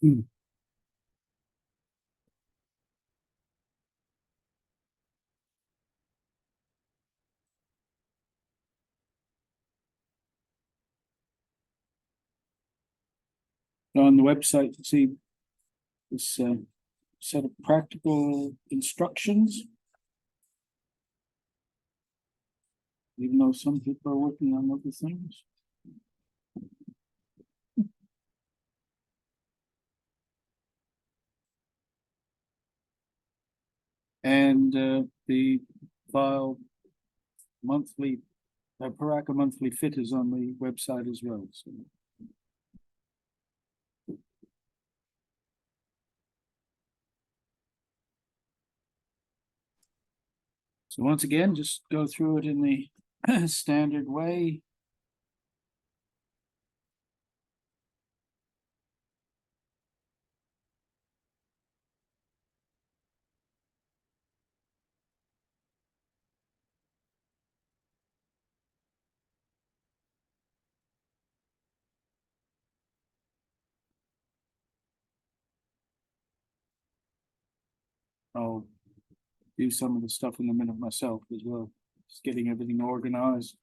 On the website, you see this set of practical instructions. Even though some people are working on other things. And the file monthly, Paraka monthly fit is on the website as well. So once again, just go through it in the standard way. I'll do some of the stuff in a minute myself as well. Just getting everything organized.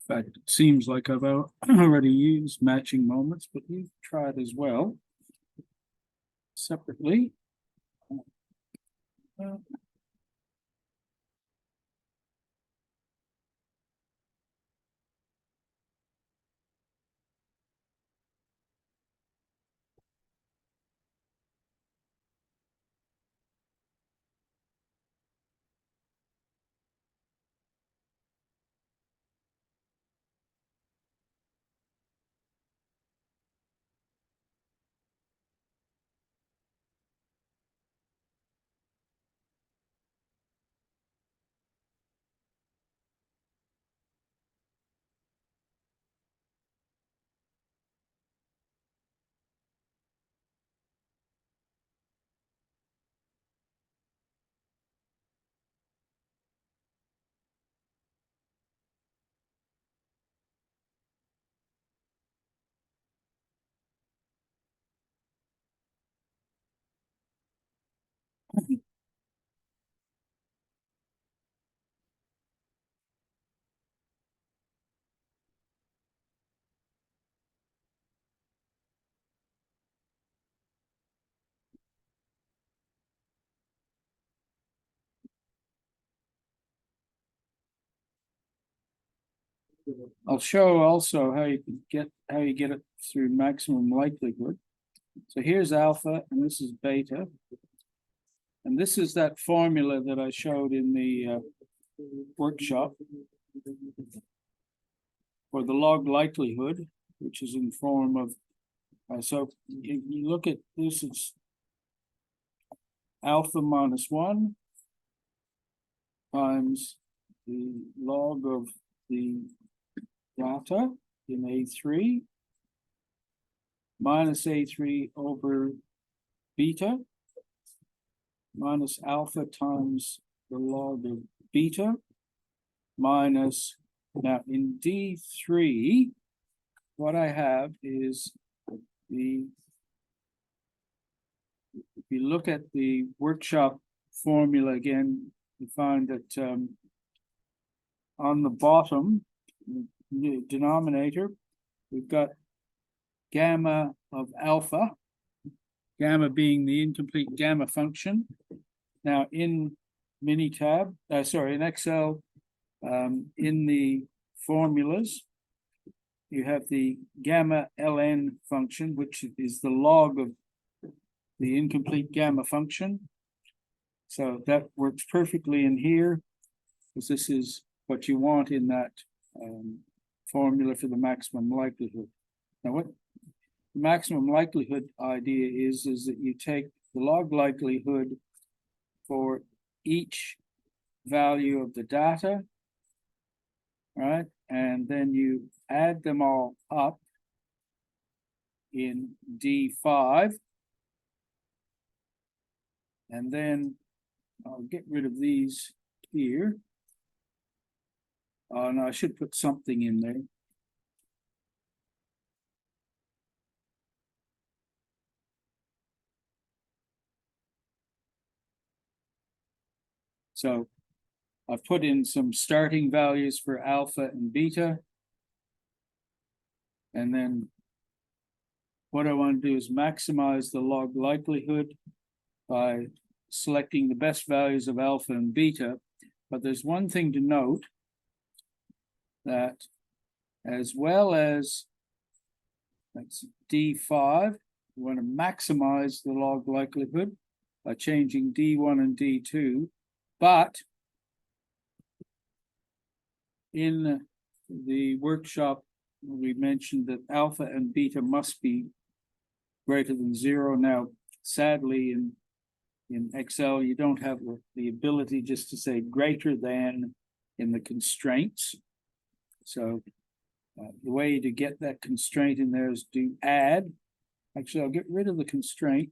In fact, it seems like I've already used matching moments, but you've tried as well separately. I'll show also how you get it through maximum likelihood. So here's alpha and this is beta. And this is that formula that I showed in the workshop for the log likelihood, which is in form of, so if you look at this, it's alpha minus 1 times the log of the data in A3 minus A3 over beta minus alpha times the log of beta minus, now in D3, what I have is the you look at the workshop formula again, you find that on the bottom, the denominator, we've got gamma of alpha, gamma being the incomplete gamma function. Now in Minitab, in Excel, in the formulas, you have the gamma ln function, which is the log of the incomplete gamma function. So that works perfectly in here, because this is what you want in that formula for the maximum likelihood. Now what the maximum likelihood idea is that you take the log likelihood for each value of the data, right? And then you add them all up in D5. And then I'll get rid of these here. And I should put something in there. So I've put in some starting values for alpha and beta. And then what I want to do is maximize the log likelihood by selecting the best values of alpha and beta. But there's one thing to note, that as well as that's D5, we want to maximize the log likelihood by changing D1 and D2. But in the workshop, we mentioned that alpha and beta must be greater than 0. Now, sadly, in Excel, you don't have the ability just to say greater than in the constraints. So the way to get that constraint in there is to add. Actually, I'll get rid of the constraint.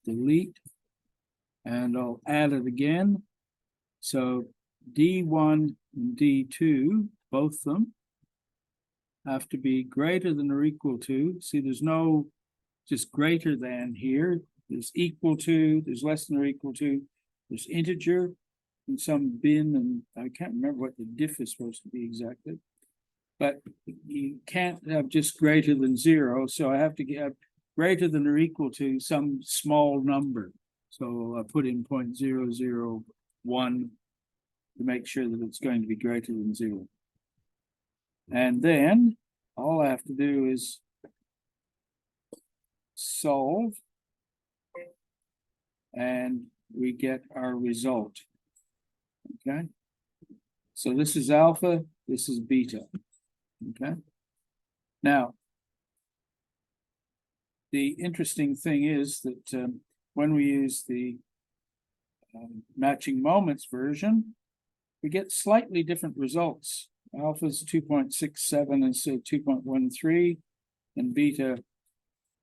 Delete. And I'll add it again. So D1 and D2, both of them, have to be greater than or equal to. See, there's no just greater than here. There's equal to, there's less than or equal to, there's integer and some bin, and I can't remember what the diff is supposed to be exactly. But you can't have just greater than 0, so I have to get greater than or equal to some small number. So I put in 0.001 to make sure that it's going to be greater than 0. And then all I have to do is solve, and we get our result. Okay. So this is alpha, this is beta. Okay. Now, the interesting thing is that when we use the matching moments version, we get slightly different results. Alpha is 2.67 instead of 2.13, and beta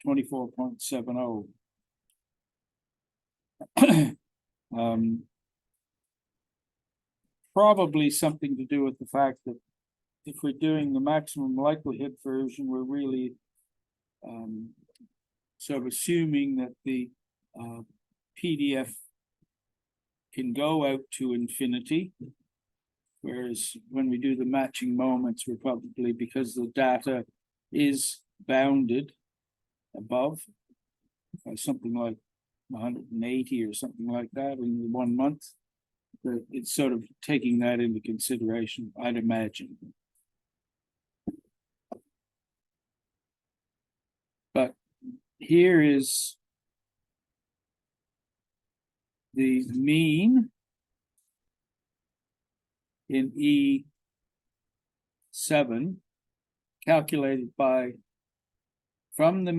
24.70. Probably something to do with the fact that if we're doing the maximum likelihood version, we're really sort of assuming that the PDF can go out to infinity, whereas when we do the matching moments, we're probably, because the data is bounded above by something like 180 or something like that in 1 month, that it's sort of taking that into consideration, I'd imagine. But here is the mean in E7 calculated by from the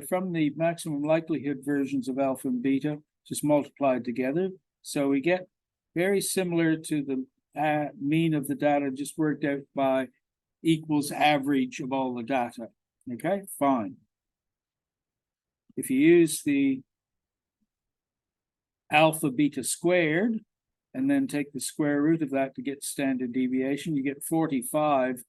from the maximum likelihood versions of alpha and beta, just multiplied together. So we get very similar to the mean of the data just worked out by equals average of all the data. Okay, fine. If you use the alpha beta squared and then take the square root of that to get standard deviation, you get 45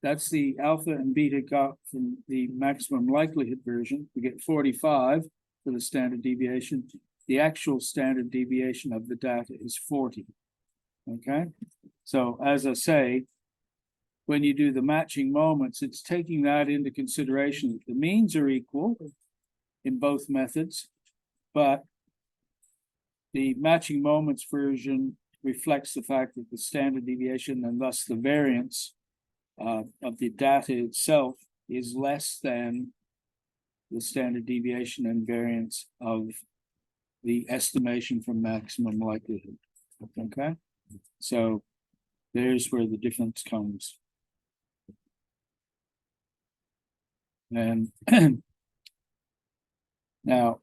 That's the alpha and beta got from the maximum likelihood version. We get 45 for the standard deviation. The actual standard deviation of the data is 40. Okay, so as I say, when you do the matching moments, it's taking that into consideration. The means are equal in both methods, but the matching moments version reflects the fact that the standard deviation and thus the variance of the data itself is less than the standard deviation and variance of the estimation from maximum likelihood. Okay, so there's where the difference comes. And now,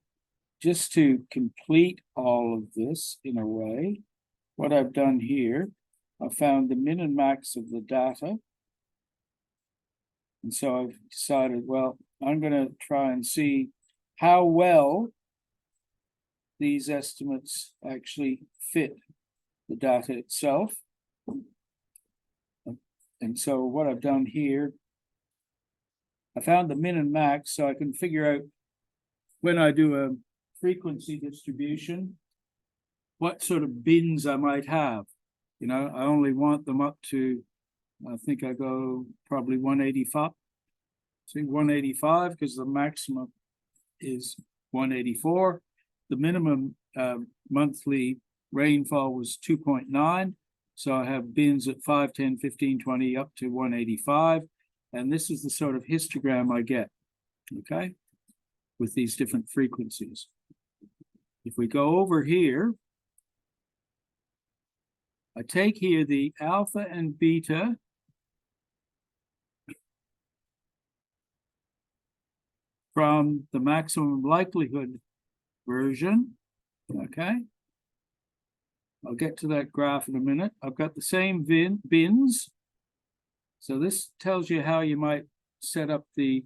just to complete all of this in a way, what I've done here, I found the min and max of the data. And so I've decided, well, I'm going to try and see how well these estimates actually fit the data itself. And so what I've done here, I found the min and max so I can figure out when I do a frequency distribution, what sort of bins I might have. You know, I only want them up to, I think I go probably 185. See, 185 because the maximum is 184. The minimum monthly rainfall was 2.9. So I have bins at 5, 10, 15, 20 up to 185. And this is the sort of histogram I get, okay, with these different frequencies. If we go over here, I take here the alpha and beta from the maximum likelihood version, okay? I'll get to that graph in a minute. I've got the same bins. So this tells you how you might set up the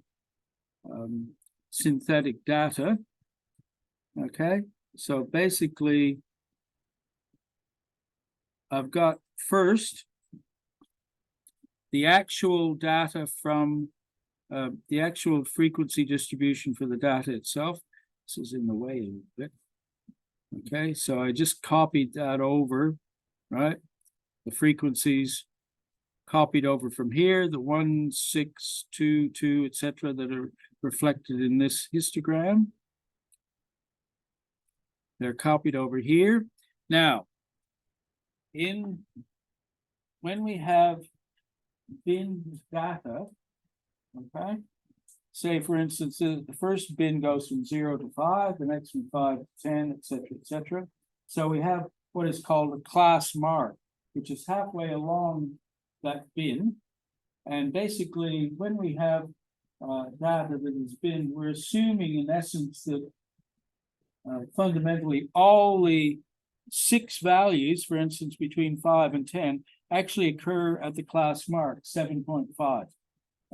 synthetic data, okay? So basically, I've got first the actual data from the actual frequency distribution for the data itself. This is in the way a little bit. Okay, so I just copied that over, right? The frequencies copied over from here, the 1, 6, 2, 2, etc., that are reflected in this histogram. They're copied over here. Now, when we have bin data, okay, say for instance, the first bin goes from 0 to 5, the next from 5 to 10, etc., etc. So we have what is called a class mark, which is halfway along that bin. And basically, when we have data that is bin, we're assuming in essence that fundamentally all the 6 values, for instance, between 5 and 10, actually occur at the class mark 7.5.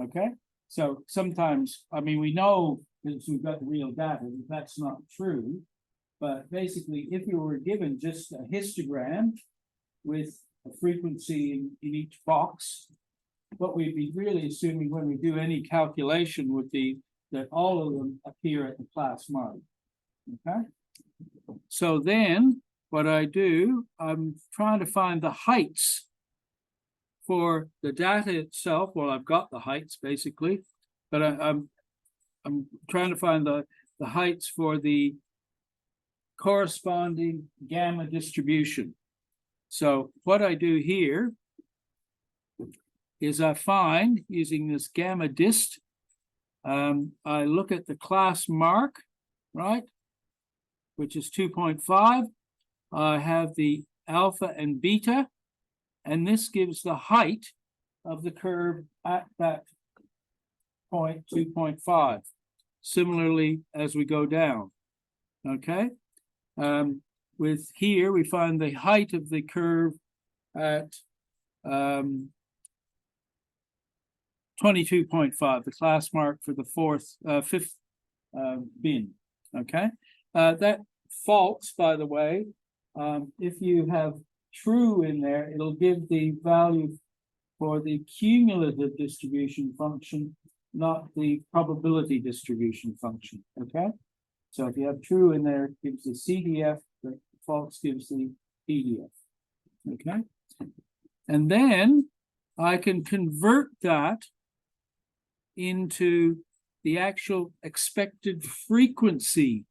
Okay, so sometimes, I mean, we know that we've got the real data that that's not true, but basically, if you were given just a histogram with a frequency in each box, what we'd be really assuming when we do any calculation would be that all of them appear at the class mark. Okay, so then what I do, I'm trying to find the heights for the data itself. Well, I've got the heights basically, but I'm trying to find the heights for the corresponding gamma distribution. So what I do here is I find, using this gamma dist, I look at the class mark, right, which is 2.5. I have the alpha and beta, and this gives the height of the curve at that point, 2.5. Similarly, as we go down, okay? With here, we find the height of the curve at 22.5, the class mark for the fifth bin, okay? That faults, by the way, if you have true in there, it'll give the value for the cumulative distribution function, not the probability distribution function, okay? So if you have true in there, it gives the CDF, the false gives the PDF, okay? And then I can convert that into the actual expected frequency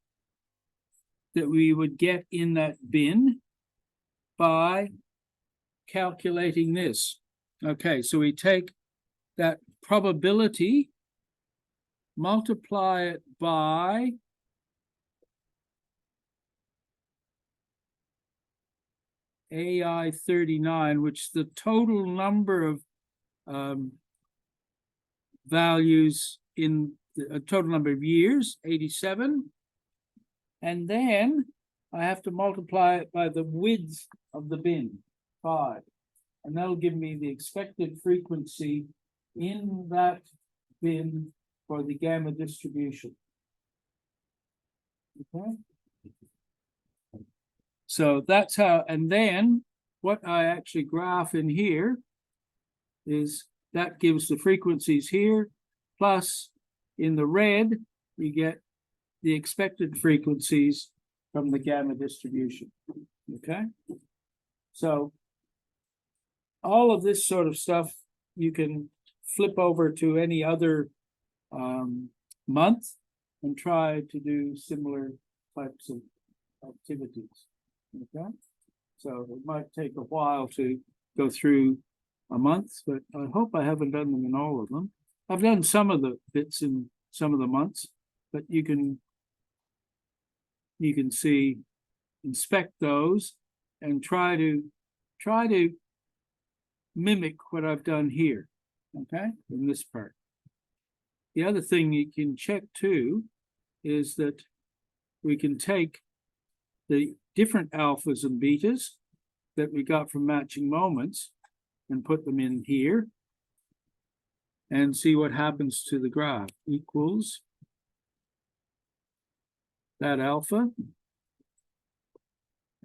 that we would get in that bin by calculating this. Okay, so we take that probability, multiply it by AI 39, which is the total number of values in a total number of years, 87. And then I have to multiply it by the width of the bin, 5. And that'll give me the expected frequency in that bin for the gamma distribution. Okay. So that's how, and then what I actually graph in here is that gives the frequencies here, plus in the red, you get the expected frequencies from the gamma distribution, okay? So all of this sort of stuff, you can flip over to any other month and try to do similar types of activities, okay? So it might take a while to go through a month, but I hope I haven't done them in all of them. I've done some of the bits in some of the months, but you can see, inspect those and try to mimic what I've done here, okay, in this part. The other thing you can check too is that we can take the different alphas and betas that we got from matching moments and put them in here and see what happens to the graph. Equals that alpha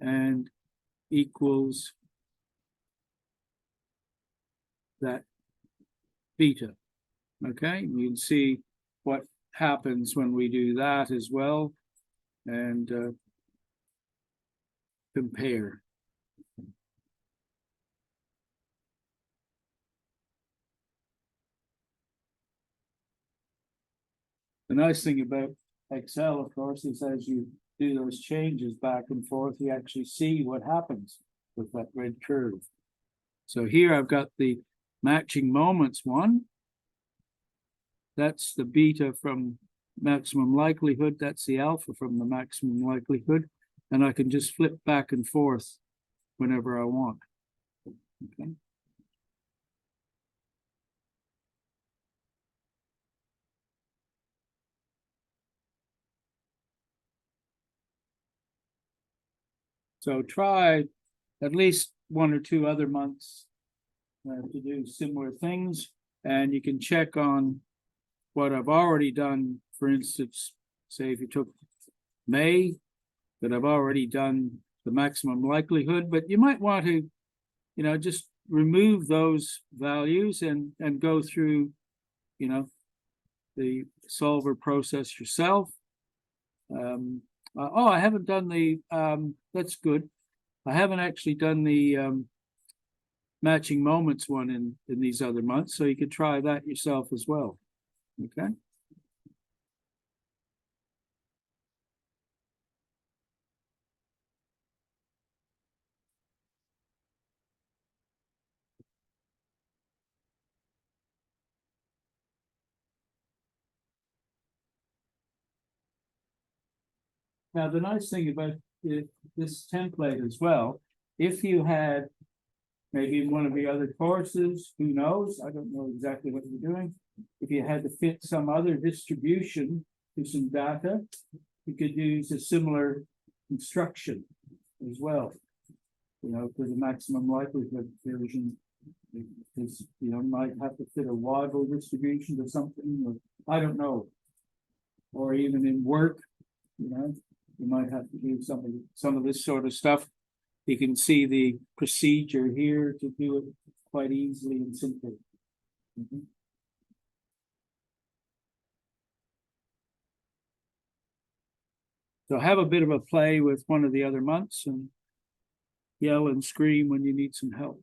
and equals that beta. Okay, you can see what happens when we do that as well and compare. The nice thing about Excel, of course, is as you do those changes back and forth, you actually see what happens with that red curve. So here I've got the matching moments one. That's the beta from maximum likelihood. That's the alpha from the maximum likelihood. And I can just flip back and forth whenever I want. Okay. So try at least 1 or 2 other months to do similar things, and you can check on what I've already done. For instance, say if you took May, that I've already done the maximum likelihood, but you might want to, you know, just remove those values and go through, you know, the solver process yourself. Oh, I haven't done the, that's good. I haven't actually done the matching moments one in these other months, so you could try that yourself as well. Okay. Now, the nice thing about this template as well, if you had maybe in one of the other courses, who knows? I don't know exactly what you're doing. If you had to fit some other distribution to some data, you could use a similar instruction as well. You know, for the maximum likelihood version, because you know, might have to fit a Waddle distribution to something, or I don't know. Or even in work, you know, you might have to do some of this sort of stuff. You can see the procedure here to do it quite easily and simply. So have a bit of a play with one of the other months and yell and scream when you need some help.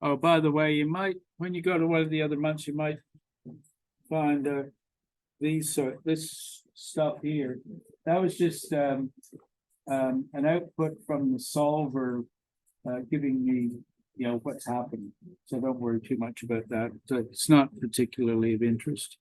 Oh, by the way, you might, when you go to one of the other months, you might find this stuff here. That was just an output from the solver giving me, what's happening. So don't worry too much about that. It's not particularly of interest.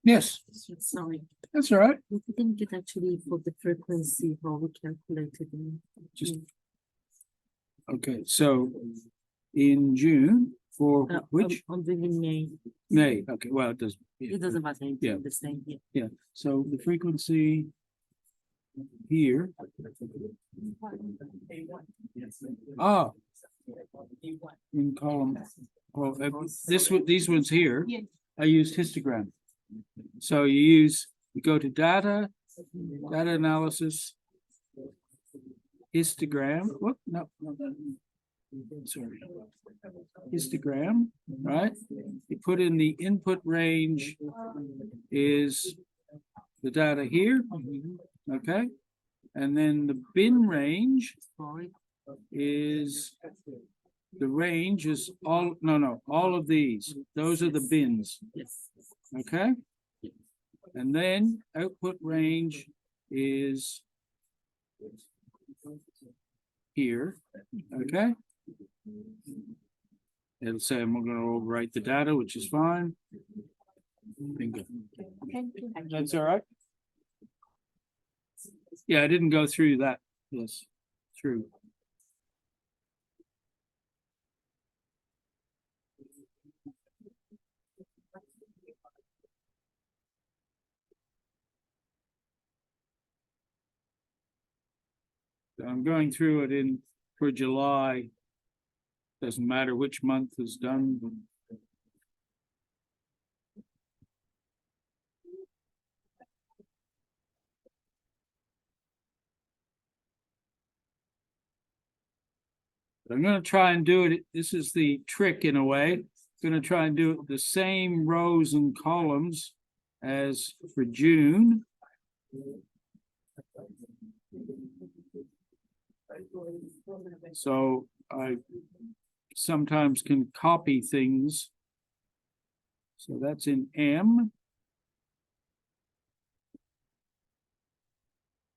Yes, Sorry, that's all right. we didn't get actually for the frequency how we calculated it. Just okay. So in June for which On the May, May? Okay, well it doesn't. it doesn't matter. It's Yeah. the same here. Yeah. So the frequency here. Ah, in column. Well, these ones here. I used histogram. So you go to data analysis, histogram. Whoop, no, sorry. Histogram, right? You put in the input range is the data here, okay? And then the bin range is the range is all all of these. Those are the bins. Yes. Okay. And then output range is here. Okay. It'll say I'm going to overwrite the data, which is fine. Bingo. That's all right. Yeah, I didn't go through that. Yes, true. I'm going through it for July. Doesn't matter which month is done. But I'm going to try and do it. This is the trick in a way. I'm going to try and do it the same rows and columns as for June. So I sometimes can copy things. So that's in M.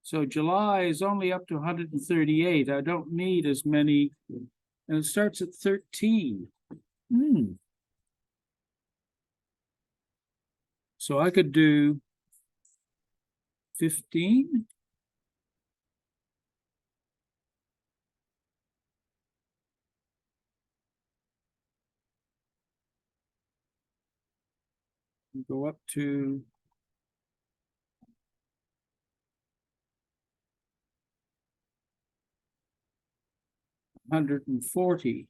So July is only up to 138. I don't need as many. And it starts at 13. So I could do 15. Go up to 140.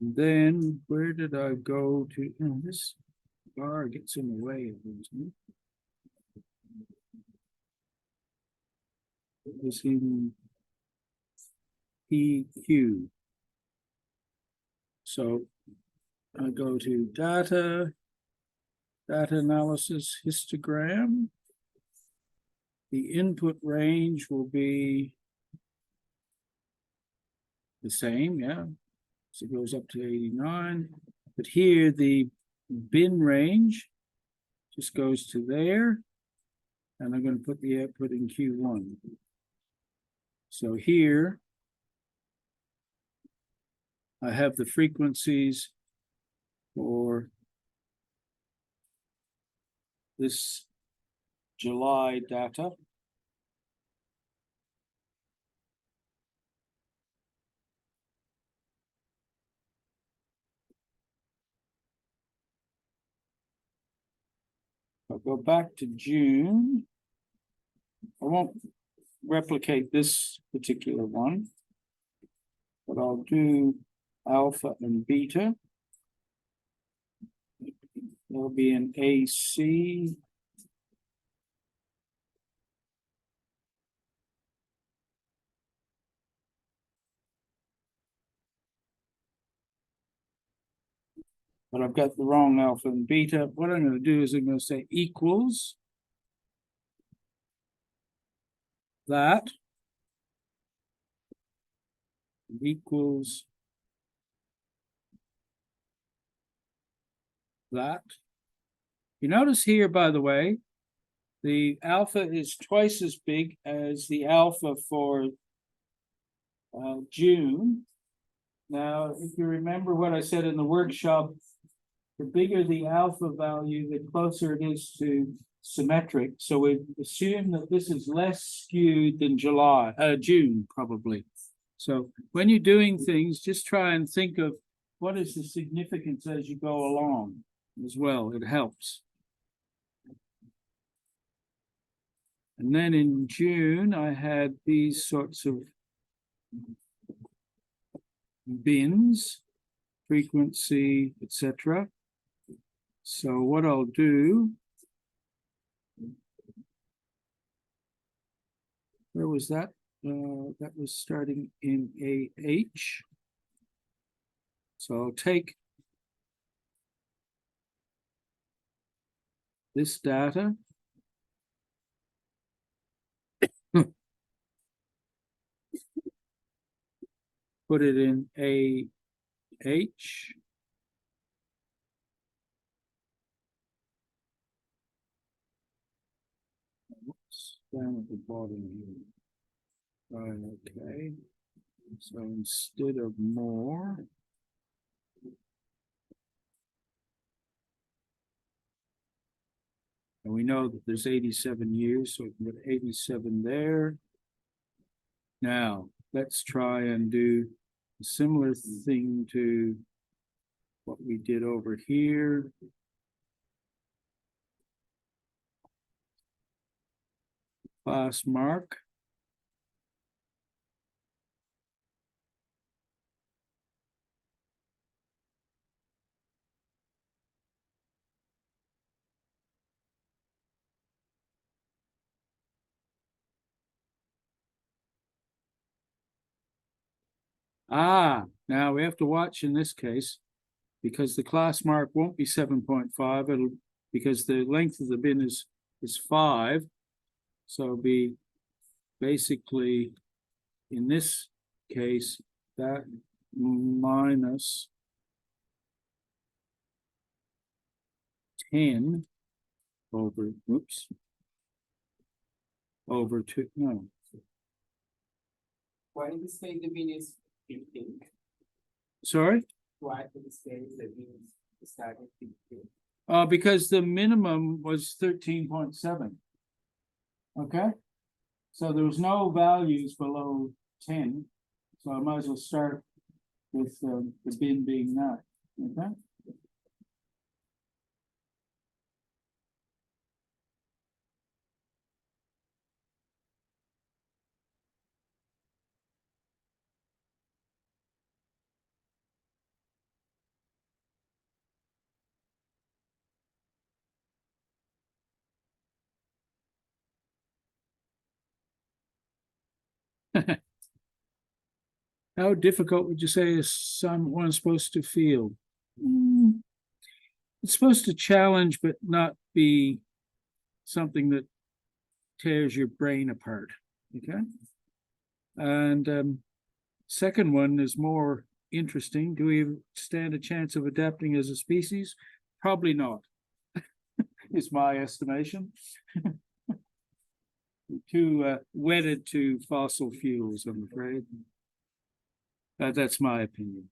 Then where did I go to? Oh, this bar gets in the way of things. It was in PQ. So I go to data analysis, histogram. The input range will be the same, yeah. So it goes up to 89. But here the bin range just goes to there. And I'm going to put the output in Q1. So here I have the frequencies for this July data. I'll go back to June. I won't replicate this particular one, but I'll do alpha and beta. There'll be an AC. But I've got the wrong alpha and beta. What I'm going to do is I'm going to say equals that equals that. You notice here, by the way, the alpha is twice as big as the alpha for June. Now, if you remember what I said in the workshop, the bigger the alpha value, the closer it is to symmetric. So we assume that this is less skewed than June, probably. So when you're doing things, just try and think of what is the significance as you go along as well. It helps. And then in June, I had these sorts of bins, frequency, etc. So what I'll do, where was that? That was starting in AH. So I'll take this data. Put it in AH. Down at the bottom here. Right, okay. So instead of more, and we know that there's 87 years, so we can put 87 there. Now, let's try and do a similar thing to what we did over here. Class mark. Now we have to watch in this case because the class mark won't be 7.5. It'll because the length of the bin is 5. So it'll be basically in this case that minus 10 over over 2. No. Why did you say the bin is 15? Sorry? Why did you say the bin started 15? Because the minimum was 13.7. Okay? So there was no values below 10. So I might as well start with the bin being that. Okay? How difficult would you say is someone supposed to feel? It's supposed to challenge, but not be something that tears your brain apart. Okay. And second one is more interesting. Do we stand a chance of adapting as a species? Probably not, is my estimation. Too wedded to fossil fuels, I'm afraid. That's my opinion.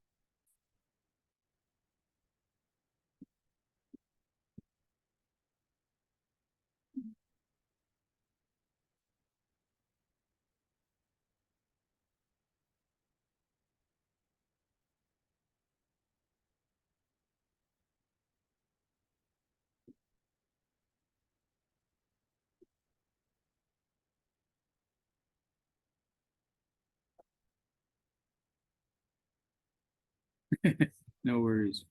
No worries.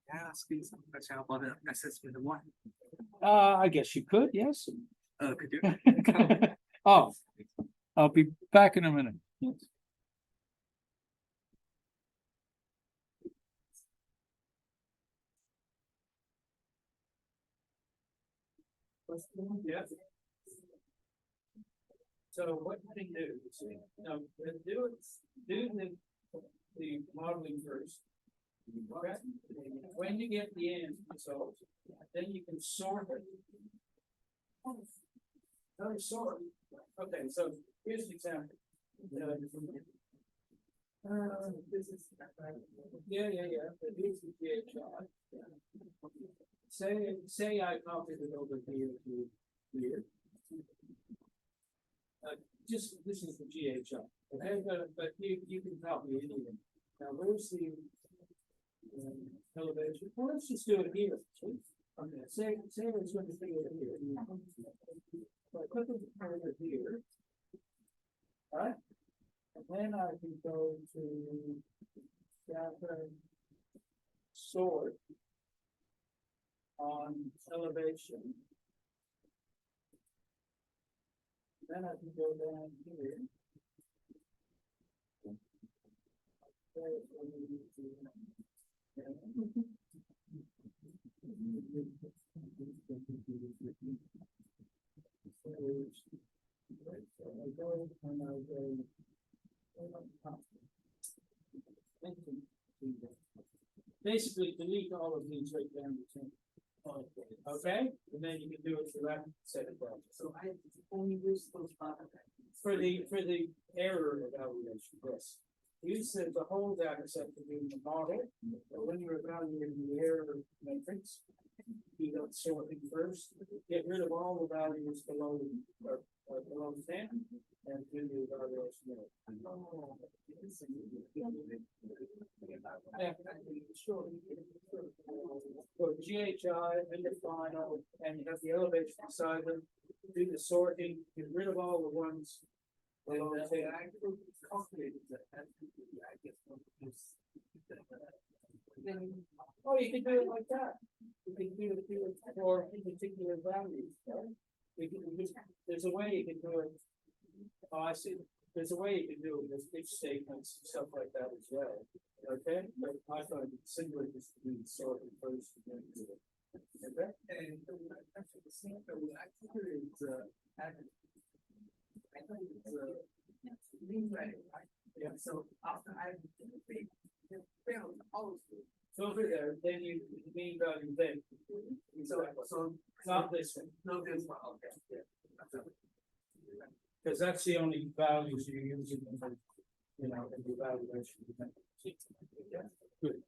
Can I ask you some question about the assessment one? I guess you could, yes. Could you? Oh, I'll be back in a minute. Yes. Yeah. So what can you do? Do the modeling first. Okay, when you get the end result, then you can sort it. Sort. Okay, so here's an example. This is. Yeah. But here's the GHI. Say I copied it over here to here. Just this is the GHI. Okay, but you can copy anything. Now where's the elevation? Well, let's just do it here. Okay, say it's going to be over here. So I click the parameter here. All right, and then I can go to data sort on elevation. Then I can go down here. Basically, delete all of these right down the center. Okay, and then you can do it for that set of projects. So I only use those for the error evaluation. Yes, use the whole data set to do the model. But when you're evaluating the error matrix, you don't sort it first. Get rid of all the values below below 10 and do the evaluation there. Sure. So GHI and the final, and you have the elevation beside them. Do the sorting, get rid of all the ones below 10. Oh, you can do it like that. You can do it for particular values. Right? There's a way you can do it. Oh, I see. There's a way you can do it with if statements, stuff like that as well. Okay, but I find it simpler just to do the sorting first and then do it. Okay, and actually the same thing actually is yeah. So after I failed all of it. So over there, then you mean value then. So not this one. No, this one. Okay. Yeah. Because that's the only values you're using, in the evaluation. Yeah. Good.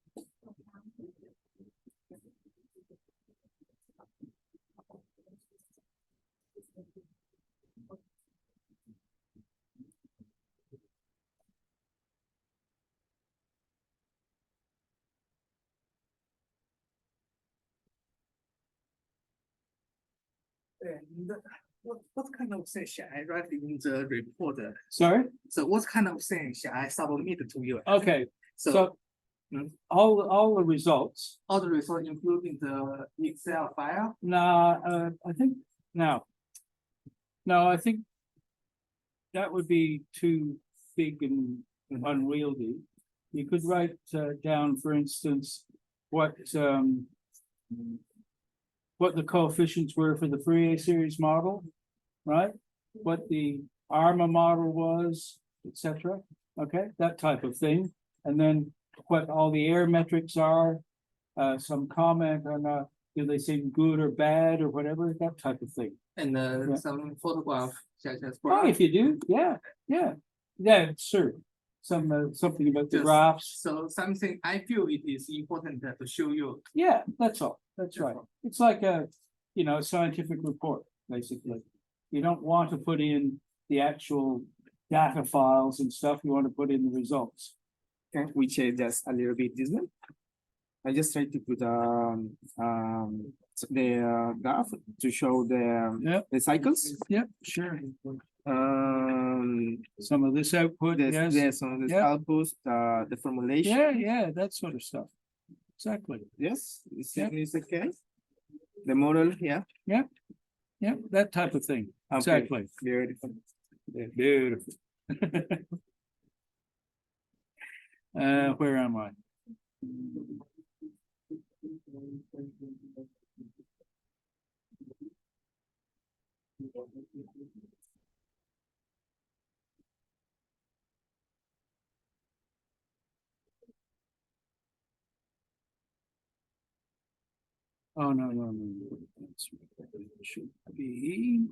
And what kind of thing should I write in the report? Sorry? So what kind of thing should I submit to you? Okay, So so all the results. all the results, including the Excel file. I think no, I think that would be too big and unwieldy. You could write down, for instance, what the coefficients were for the Fourier series model, right? What the ARMA model was, etc. Okay, that type of thing, and then what all the error metrics are. Some comment on do they seem good or bad or whatever, that type of thing. And Yeah. some photograph such as Oh, if you do, yeah, sure. Something about the Just- graphs. so something I feel it is important to show you. Yeah, that's all. That's right. It's like a, scientific report, basically. You don't want to put in the actual data files and stuff. You want to put in the results. Okay, we change just a little bit this one. I just try to put the graph to show Yep. the cycles. Yep, sure. Some of this output, This, yes? yes, on this Yeah. outpost, the formulation. Yeah, that sort of stuff. Exactly. Yes, is Yeah. is okay. The model, yeah. Yeah, that type of thing. Okay, Exactly. beautiful. Yeah, beautiful. Where am I? Oh, no. That's what it should be.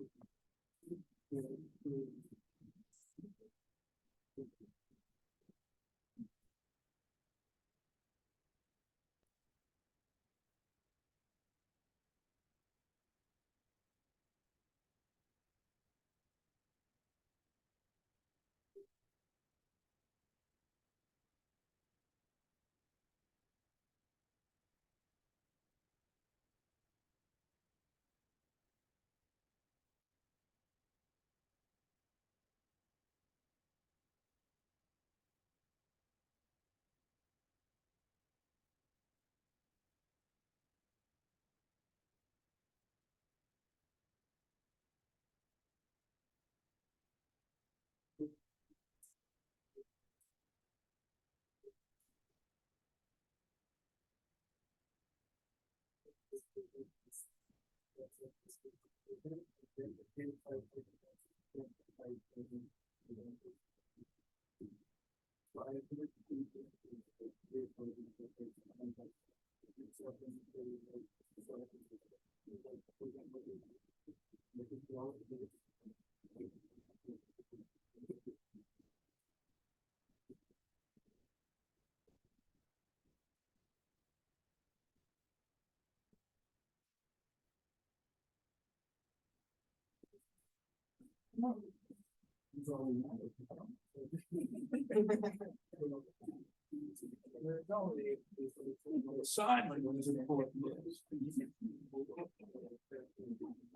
Assignment was important.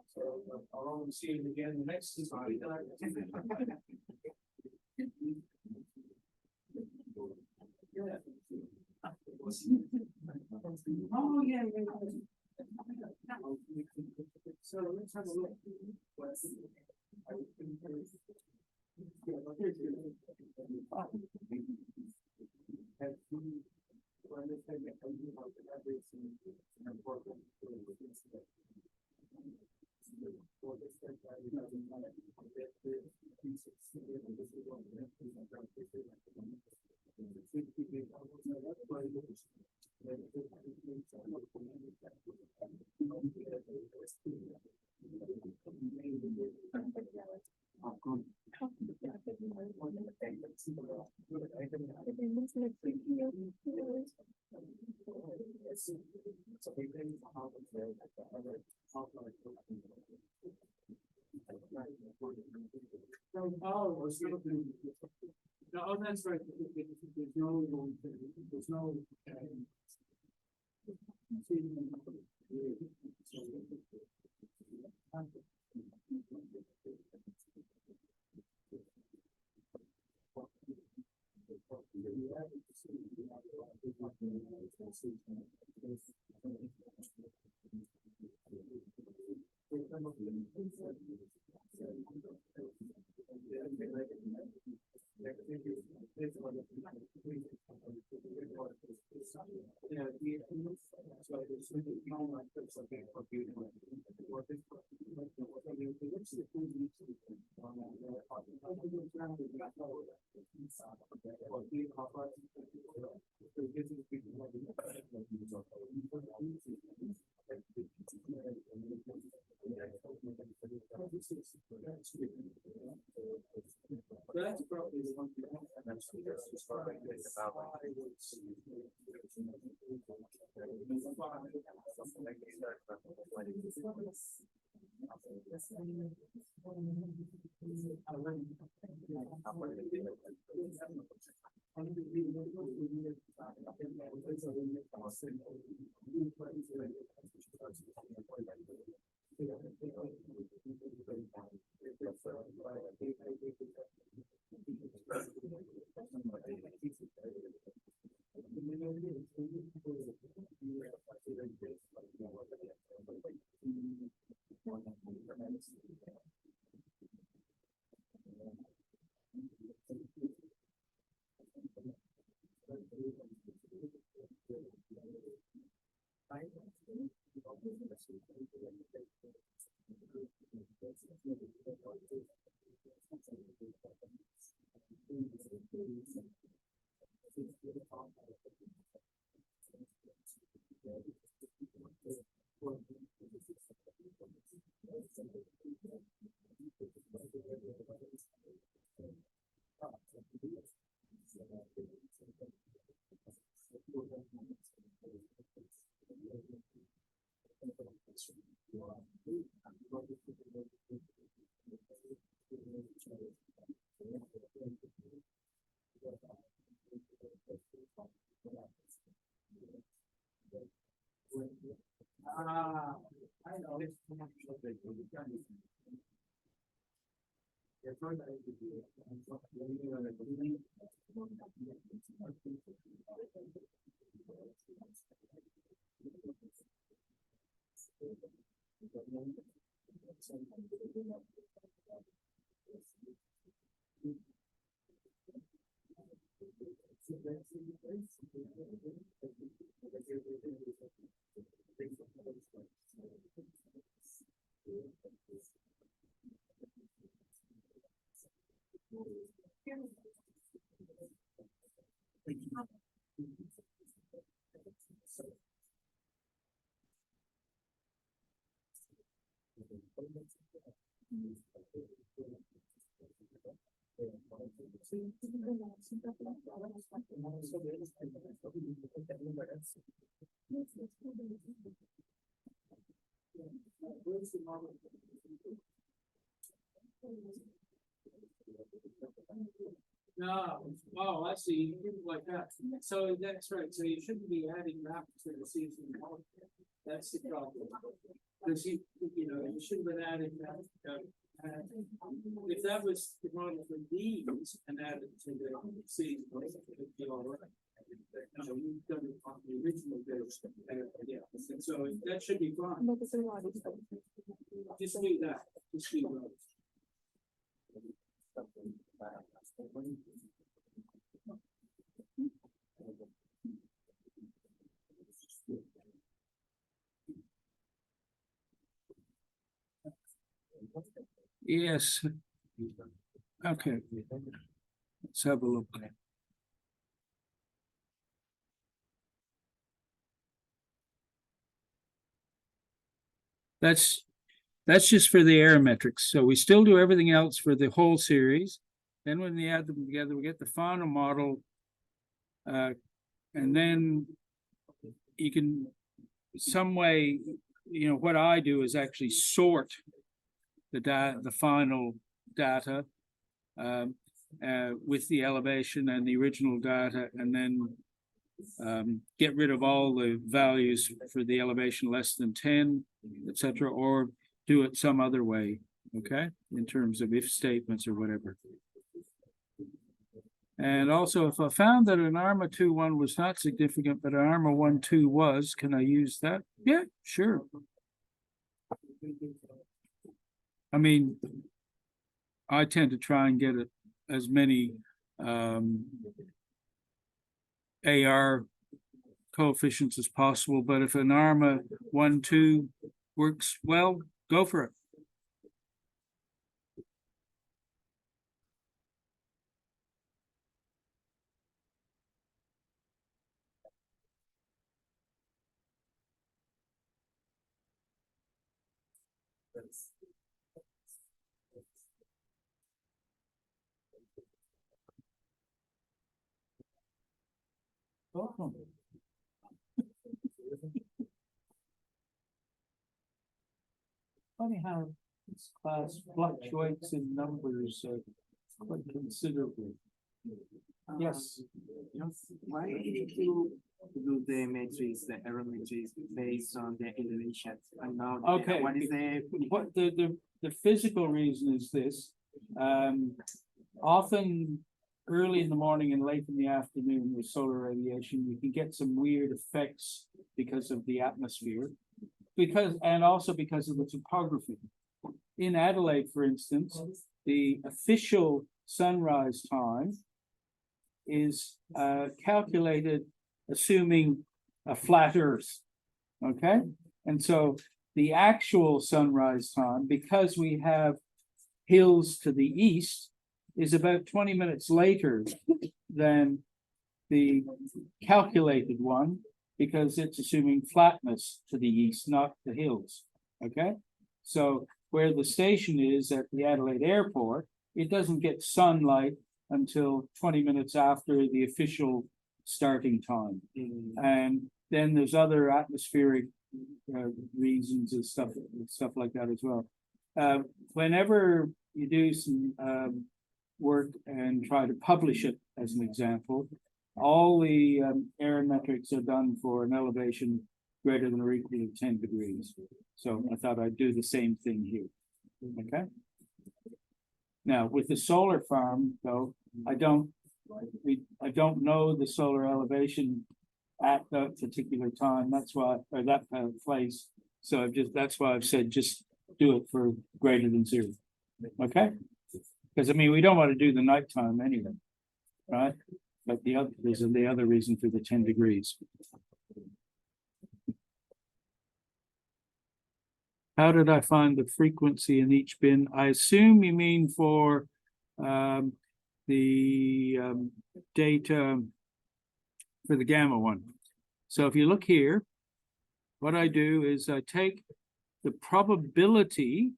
So I'll only see you again next time. Oh, yeah. So let's have a look. No, that's right. There's no. That's probably the one. I know. No, oh, I see, like that, so that's right, so you shouldn't be adding that to the season. That's the problem. Because you know, you should have been adding that, if that was the one for these and added to the season, it'd be all right. No, you've done it on the original bills, yeah, and so that should be fine, just do that, just do that. Yes. Okay. Let's have a look. That's just for the error metrics. So we still do everything else for the whole series. Then when we add them together, we get the final model. And then you can some way, you know, what I do is actually sort the final data with the elevation and the original data, and then get rid of all the values for the elevation less than 10, etc., or do it some other way, okay, in terms of if statements or whatever. And also, if I found that an ARMA 2.1 was not significant, but an ARMA 1.2 was, can I use that? Yeah, sure. I mean, I tend to try and get as many AR coefficients as possible, but if an ARMA 1.2 works well, go for it. Welcome. Funny how this class fluctuates in numbers quite considerably. Yes. Why did you do the matrix, the error matrix, based on the elevation? And now, Okay. what is What the physical reason is this. Often early in the morning and late in the afternoon with solar radiation, you can get some weird effects because of the atmosphere. And also because of the topography. In Adelaide, for instance, the official sunrise time is calculated assuming a flat earth. Okay, and so the actual sunrise time, because we have hills to the east, is about 20 minutes later than the calculated one, because it's assuming flatness to the east, not the hills. Okay, so where the station is at the Adelaide airport, it doesn't get sunlight until 20 minutes after the official starting time. And then there's other atmospheric reasons and stuff like that as well. Whenever you do some work and try to publish it as an example, all the aerometrics are done for an elevation greater than or equal to 10 degrees. So I thought I'd do the same thing here. Okay. Now with the solar farm, though, I don't know the solar elevation at that particular time. That's why, or that place. So that's why I've said just do it for greater than 0. Okay. Because I mean, we don't want to do the nighttime anyway, right? But there's the other reason for the 10 degrees. How did I find the frequency in each bin? I assume you mean for the data for the gamma one. So if you look here, what I do is I take the probability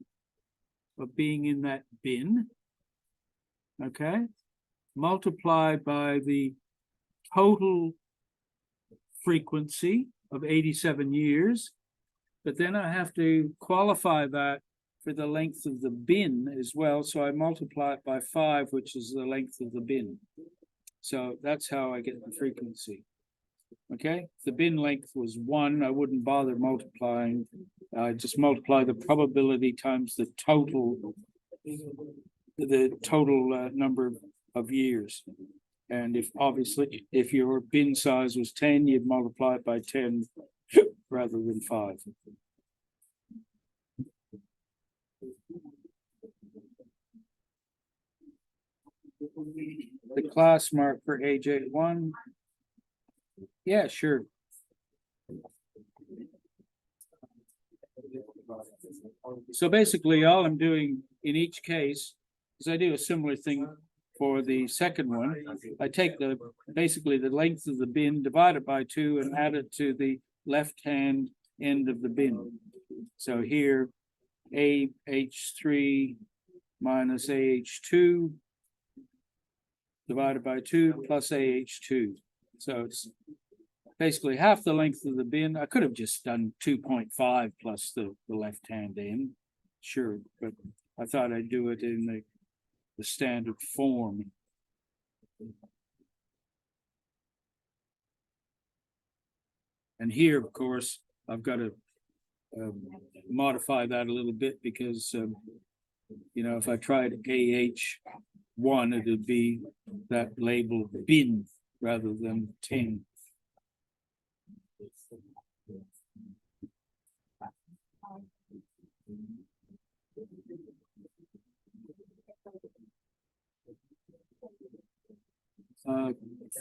of being in that bin, okay, multiplied by the total frequency of 87 years. But then I have to qualify that for the length of the bin as well. So I multiply it by 5, which is the length of the bin. So that's how I get the frequency. Okay, if the bin length was 1, I wouldn't bother multiplying. I just multiply the probability times the total number of years. And if obviously, if your bin size was 10, you'd multiply it by 10 rather than 5. The class mark for AJ1. Yeah, sure. So basically all I'm doing in each case is I do a similar thing for the second one. I take basically the length of the bin, divide it by 2 and add it to the left-hand end of the bin. So here, AH3 minus AH2 divided by 2 plus AH2. So it's basically half the length of the bin. I could have just done 2.5 plus the left-hand end, sure, but I thought I'd do it in the standard form. And here, of course, I've got to modify that a little bit because, you know, if I tried AH1, it would be that label bin rather than 10.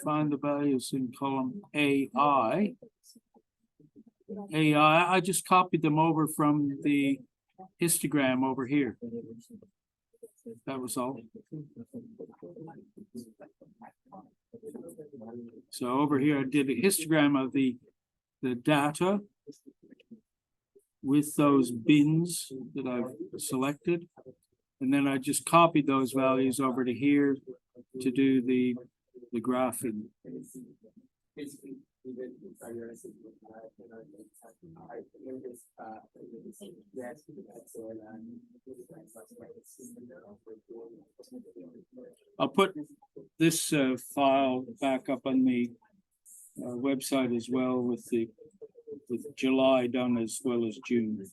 Find the values in column AI. I just copied them over from the histogram over here. That was all. So over here, I did a histogram of the data with those bins that I've selected. And then I just copied those values over to here to do the graphing. I'll put this file back up on the website as well with July done as well as June.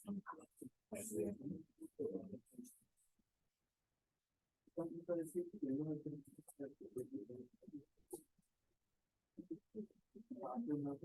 About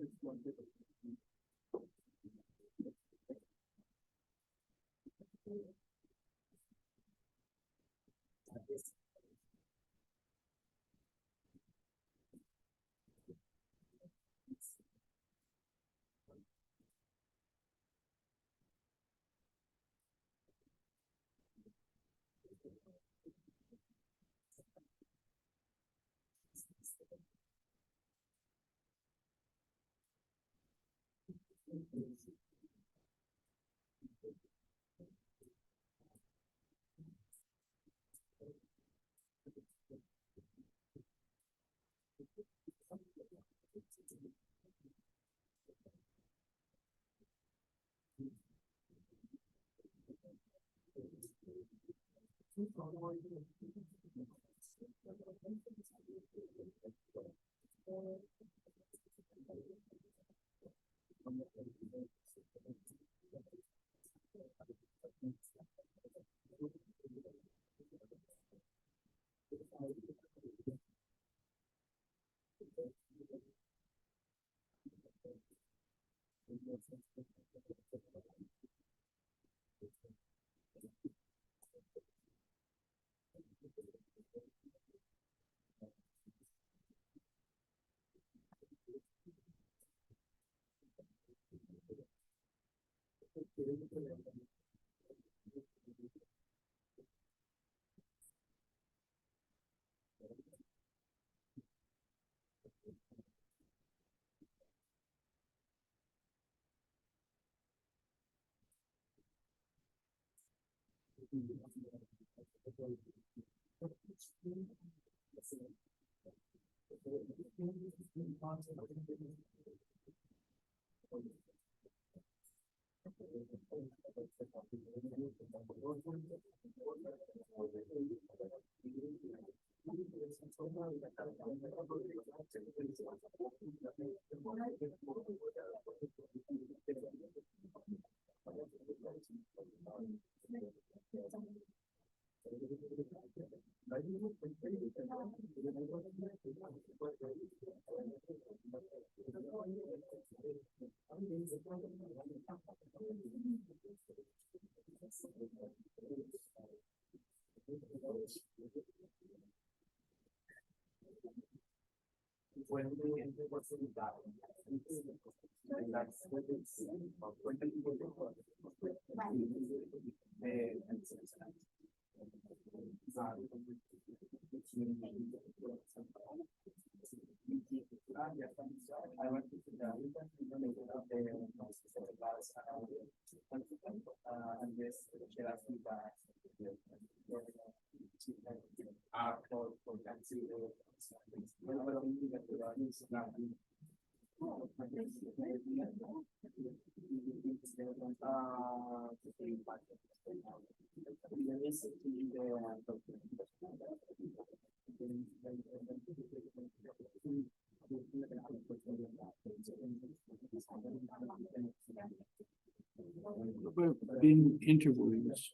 in intervals.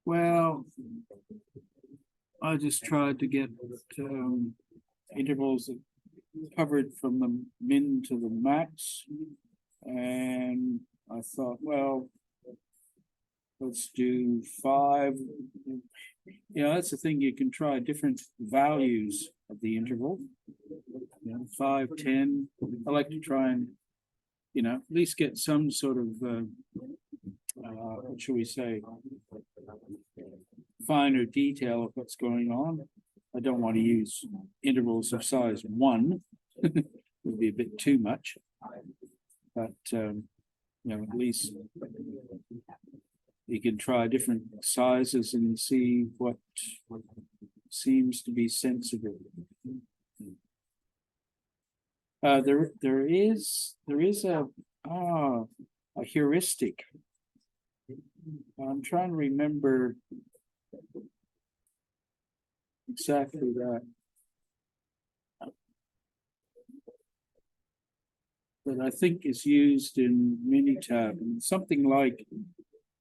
Well, I just tried to get intervals that covered from the min to the max. And I thought, well, let's do 5. You know, that's the thing, you can try different values of the interval. You know, 5, 10. I like to try and, you know, at least get some sort of what should we say, finer detail of what's going on. I don't want to use intervals of size 1. Would be a bit too much, but you know, at least you can try different sizes and see what seems to be sensible. There is a heuristic. I'm trying to remember exactly that. That I think is used in Minitab, and something like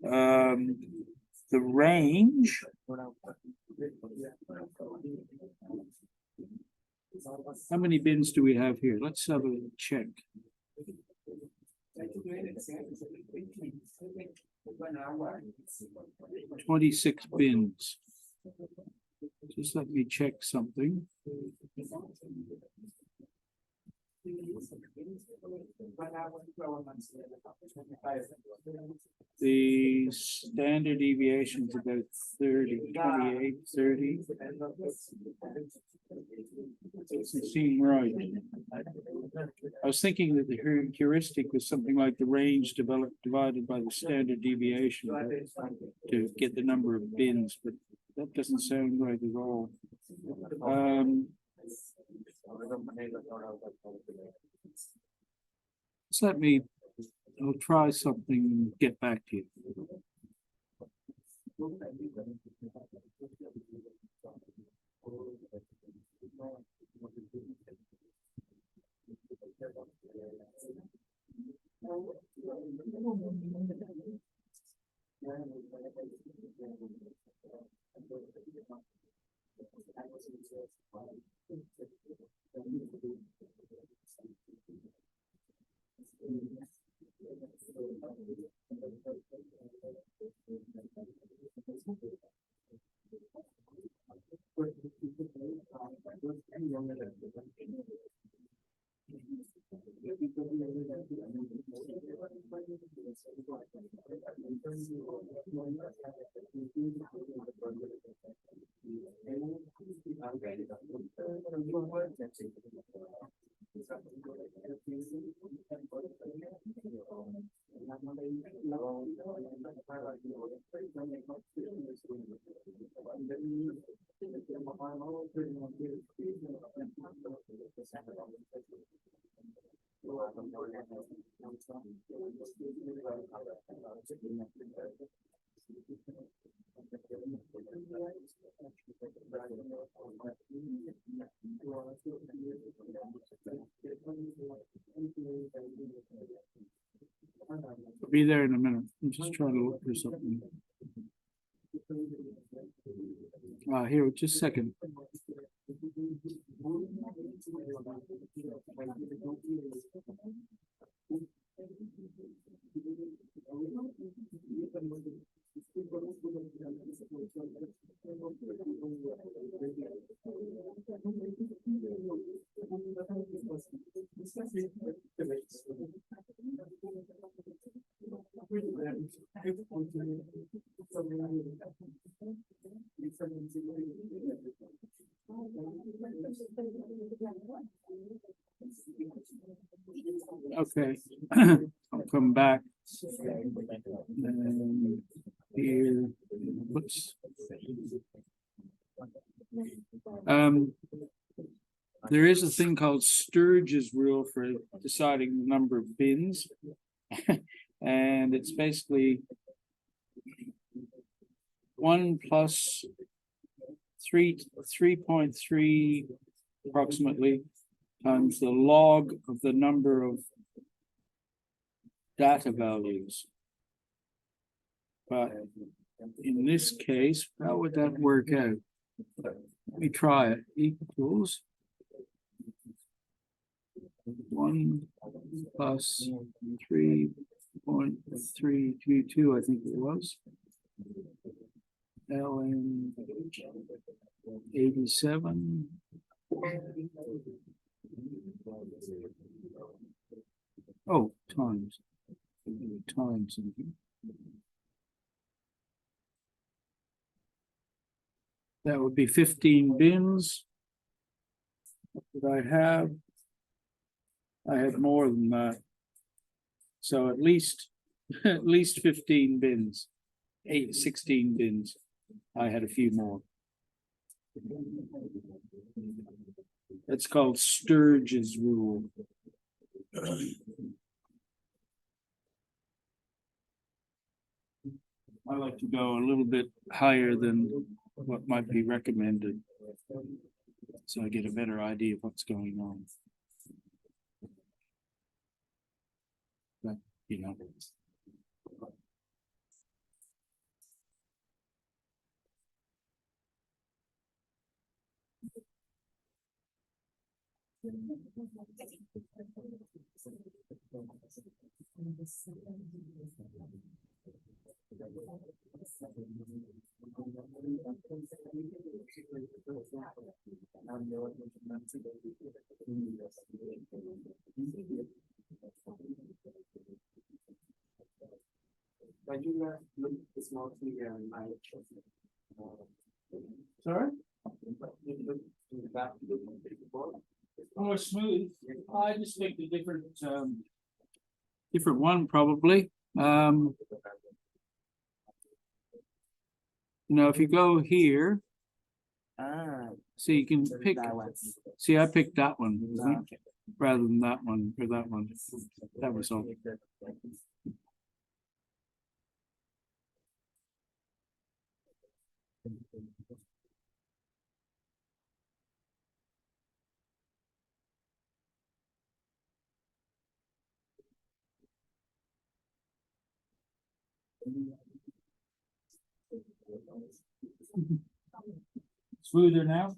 the range How many bins do we have here? Let's have a check. 26 bins. Just let me check something. The standard deviation is about 30, 28, 30. Doesn't seem right. I was thinking that the heuristic was something like the range divided by the standard deviation to get the number of bins, but that doesn't sound right at all. Just let me, I'll try something and get back to you. I'll be there in a minute. I'm just trying to look for something. Here, just a second. Okay, I'll come back. And here, whoops. There is a thing called Sturge's rule for deciding the number of bins. And it's basically 1 plus 3.3 approximately times the log of the number of data values. But in this case, how would that work out? Let me try it. Equals 1 plus 3.322, I think it was. ln 87. Oh, times. Times. That would be 15 bins. What did I have? I had more than that. So at least 15 bins. 16 bins. I had a few more. It's called Sturge's rule. I like to go a little bit higher than what might be recommended, so I get a better idea of what's going on. But, you know. But you look small clear and I. Sorry? In the back, you look before. More smooth. I just think the different one probably. You know, if you go here, so you can pick. That one. See, I picked that one rather than that one or that one. That was all. Smoother now.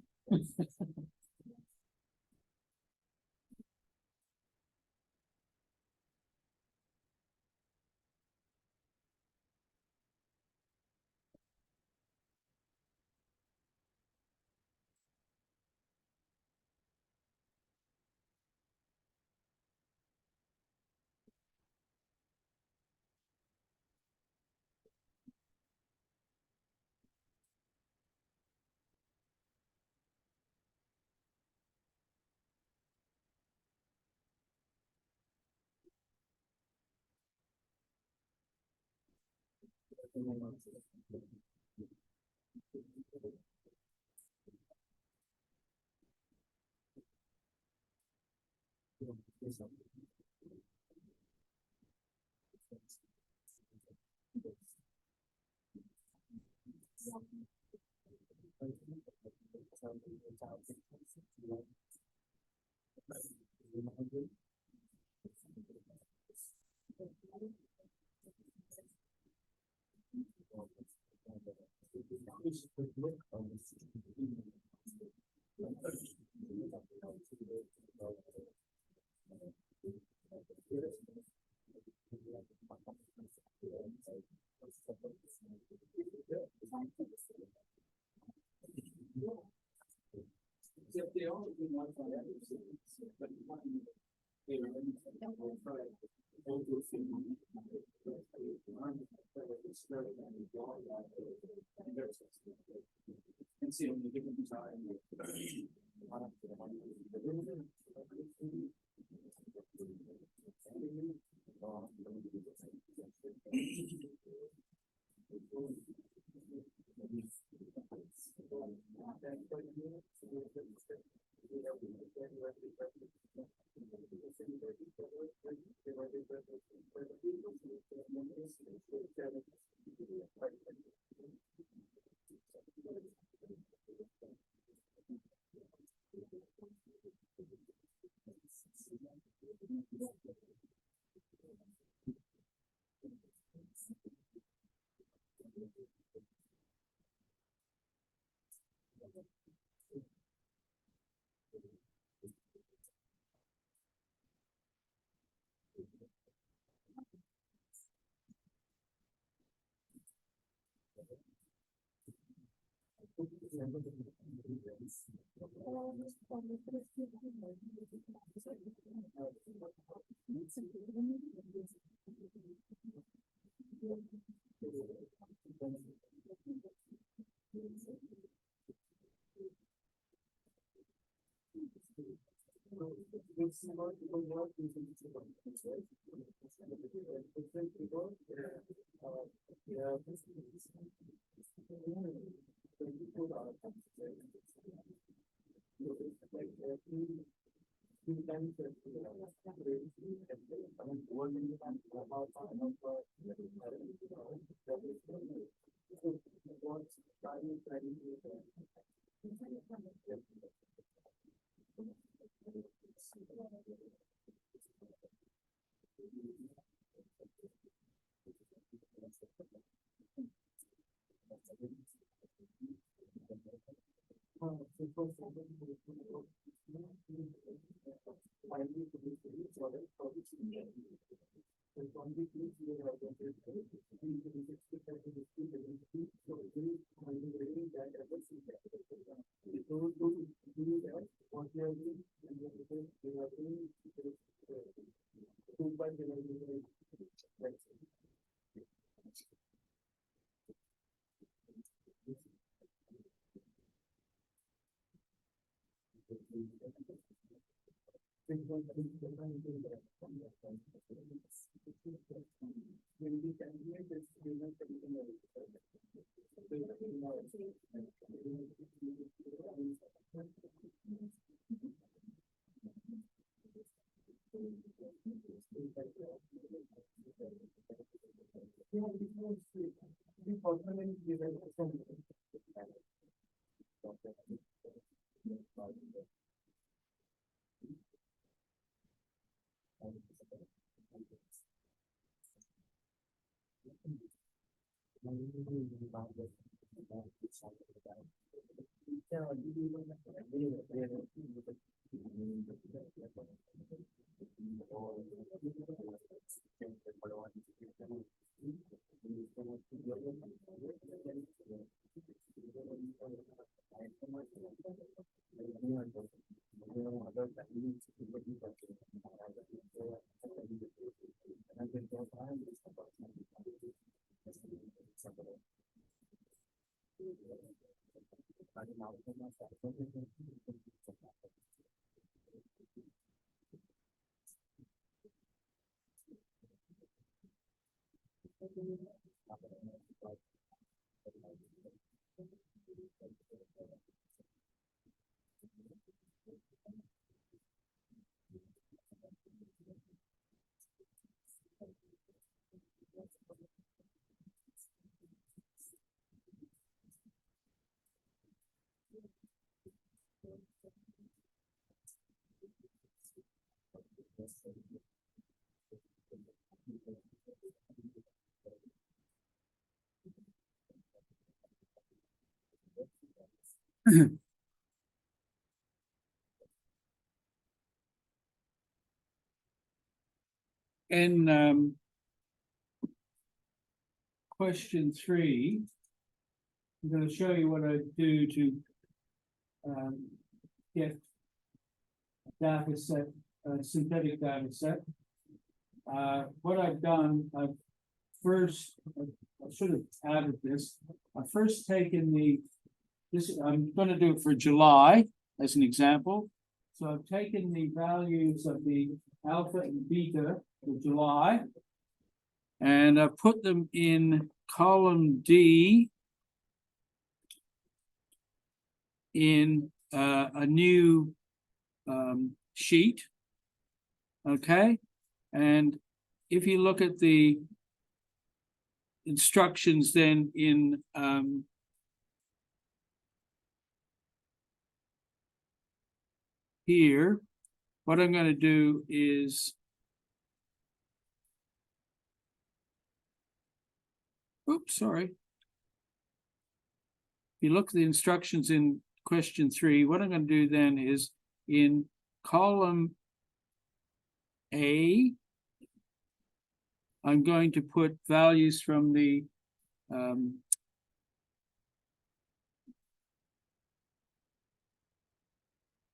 And see on the different side. In question 3, I'm going to show you what I do to get a data set, a synthetic data set. What I've done, I should have added this. I've first taken I'm going to do it for July as an example. So I've taken the values of the alpha and beta for July, and I've put them in column D in a new sheet. Okay, and if you look at the instructions then in here, what I'm going to do is sorry. If you look at the instructions in question 3, what I'm going to do then is in column A, I'm going to put values from the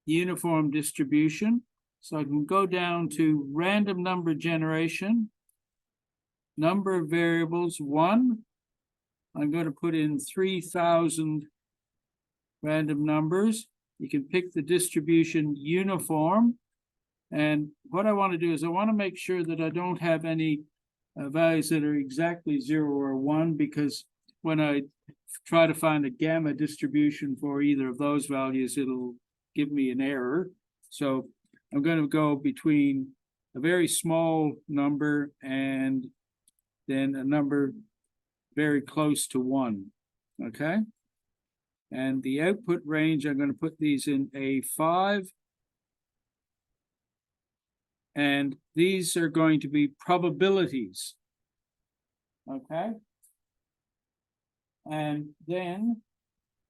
uniform distribution. So I can go down to random number generation, number of variables 1. I'm going to put in 3,000 random numbers. You can pick the distribution uniform. And what I want to do is I want to make sure that I don't have any values that are exactly 0 or 1, because when I try to find a gamma distribution for either of those values, it'll give me an error. So I'm going to go between a very small number and then a number very close to 1. Okay. And the output range, I'm going to put these in A5. And these are going to be probabilities. Okay. And then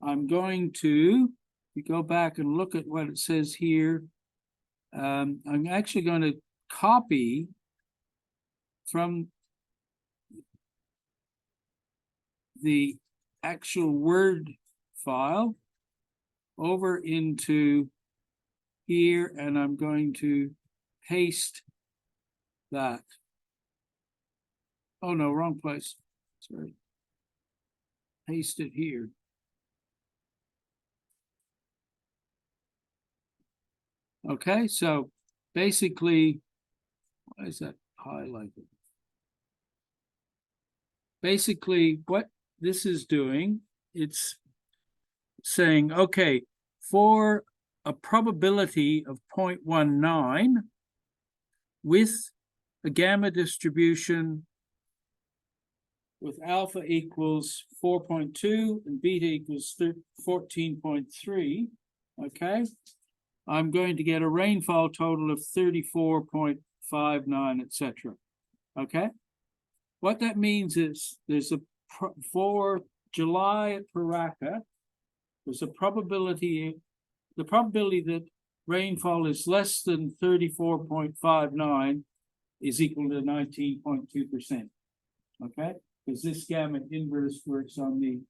I'm going to you go back and look at what it says here, I'm actually going to copy from the actual Word file over into here, and I'm going to paste that. Oh no, wrong place. Sorry. Paste it here. Okay, so basically, why is that highlighted? Basically, what this is doing, it's saying, okay, for a probability of 0.19 with a gamma distribution with alpha equals 4.2 and beta equals 14.3, okay, I'm going to get a rainfall total of 34.59, etc. Okay, what that means is there's a for July at Paraka, there's a probability, the probability that rainfall is less than 34.59 is equal to 19.2%. Okay, because this gamma inverse works on the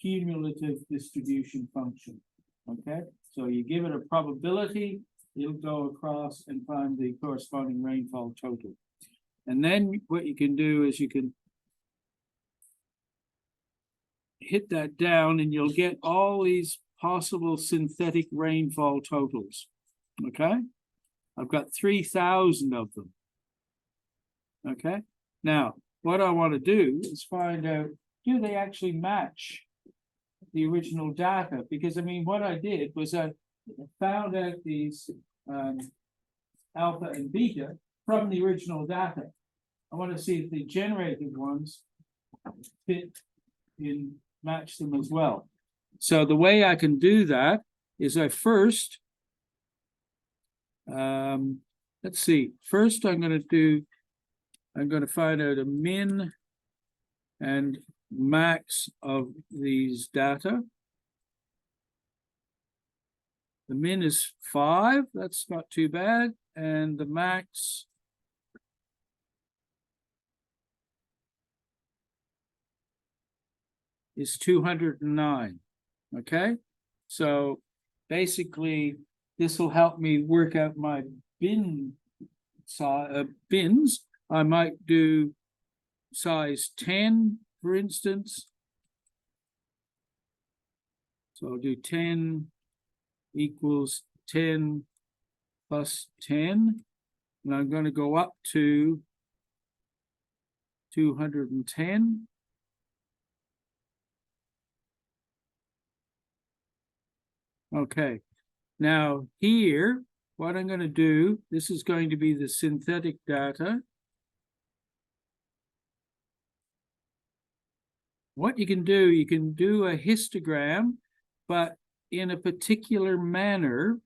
cumulative distribution function. Okay, so you give it a probability, it'll go across and find the corresponding rainfall total. And then what you can do is you can hit that down and you'll get all these possible synthetic rainfall totals. Okay, I've got 3,000 of them. Okay, now what I want to do is find out, do they actually match the original data? Because I mean, what I did was I found out these alpha and beta from the original data. I want to see if the generated ones fit in, match them as well. So the way I can do that is I first, let's see, first I'm going to find out a min and max of these data. The min is 5, that's not too bad, and the max is 209. Okay, so basically this will help me work out my bins. I might do size 10, for instance. So I'll do 10 equals 10 plus 10. And I'm going to go up to 210. Okay, now here, what I'm going to do, this is going to be the synthetic data. What you can do a histogram, but in a particular manner.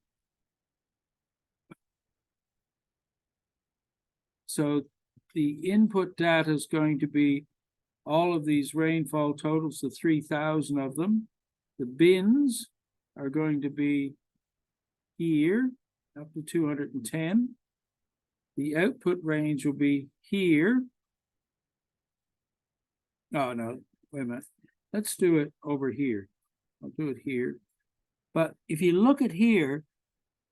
So the input data is going to be all of these rainfall totals, the 3,000 of them. The bins are going to be here, up to 210. The output range will be here. Oh, no, wait a minute. Let's do it over here. I'll do it here. But if you look at here,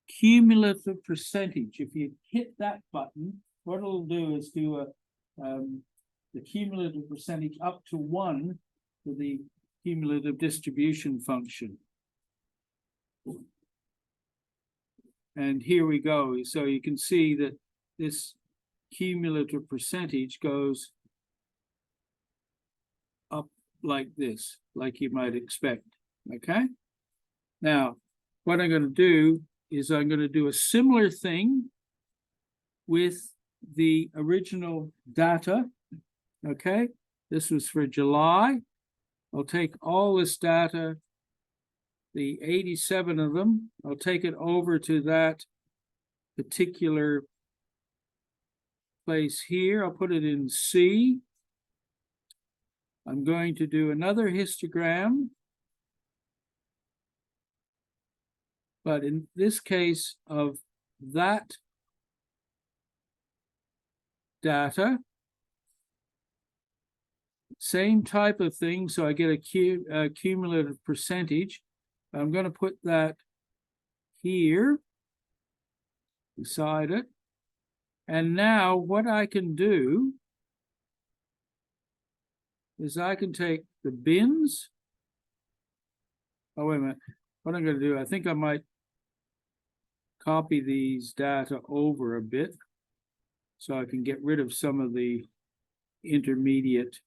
cumulative percentage, if you hit that button, what it'll do is do the cumulative percentage up to 1 for the cumulative distribution function. And here we go. So you can see that this cumulative percentage goes up like this, like you might expect. Okay. Now, what I'm going to do is I'm going to do a similar thing with the original data. Okay. This was for July. I'll take all this data, the 87 of them, I'll take it over to that particular place here. I'll put it in C. I'm going to do another histogram. But in this case of that data, same type of thing, so I get a cumulative percentage. I'm going to put that here beside it. And now what I can do is I can take the bins. Oh, wait a minute. What I'm going to do, I think I might copy these data over a bit so I can get rid of some of the intermediate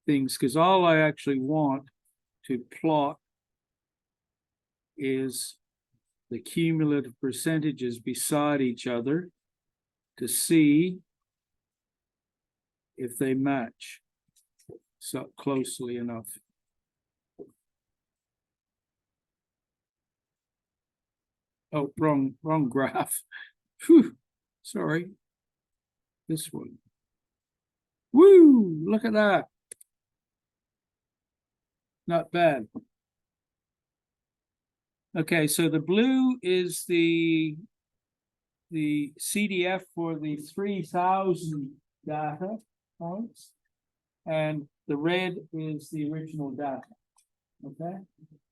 things, because all I actually want to plot is the cumulative percentages beside each other to see if they match so closely enough. Oh, wrong graph. Whew, sorry. This one. Woo, look at that. Not bad. Okay, so the blue is the CDF for the 3,000 data points, and the red is the original data. Okay,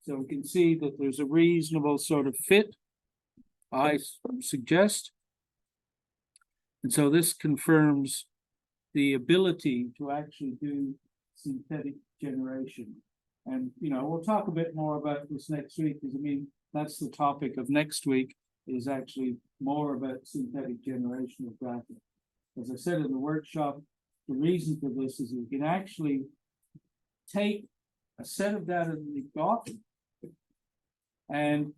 so we can see that there's a reasonable sort of fit, I suggest. And so this confirms the ability to actually do synthetic generation. And, you know, we'll talk a bit more about this next week, because I mean, that's the topic of next week, is actually more about synthetic generation of data. As I said in the workshop, the reason for this is we can actually take a set of data that we've got and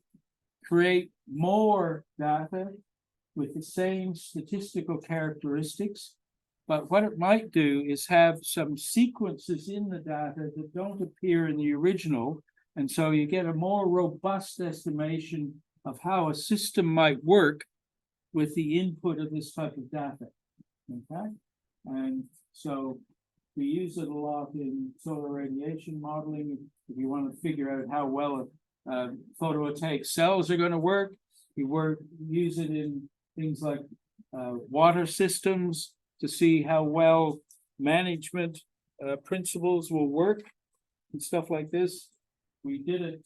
create more data with the same statistical characteristics. But what it might do is have some sequences in the data that don't appear in the original. And so you get a more robust estimation of how a system might work with the input of this type of data. Okay. And so we use it a lot in solar radiation modeling. If you want to figure out how well photovoltaic cells are going to work, you use it in things like water systems to see how well management principles will work and stuff like this. We did it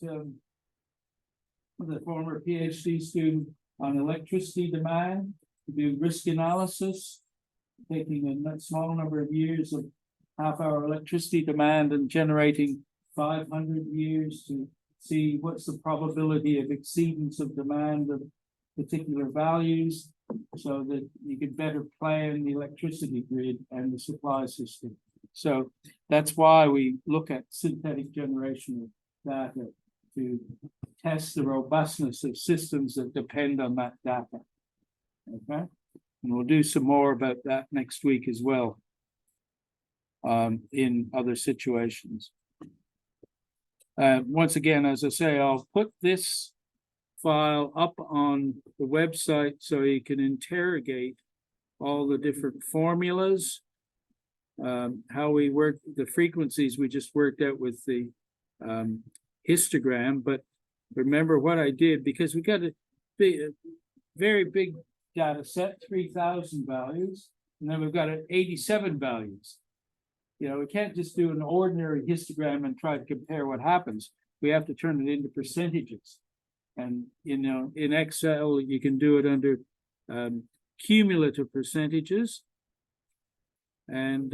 with a former PhD student on electricity demand to do risk analysis, taking a small number of years of half-hour electricity demand and generating 500 years to see what's the probability of exceedance of demand of particular values, so that you can better plan the electricity grid and the supply system. So that's why we look at synthetic generation of data, to test the robustness of systems that depend on that data. Okay, and we'll do some more about that next week as well, in other situations. Once again, as I say, I'll put this file up on the website so you can interrogate all the different formulas, how we work the frequencies we just worked out with the histogram. But remember what I did, because we got a very big data set, 3,000 values, and then we've got 87 values. You know, we can't just do an ordinary histogram and try to compare what happens. We have to turn it into percentages. And, you know, in Excel, you can do it under cumulative percentages. And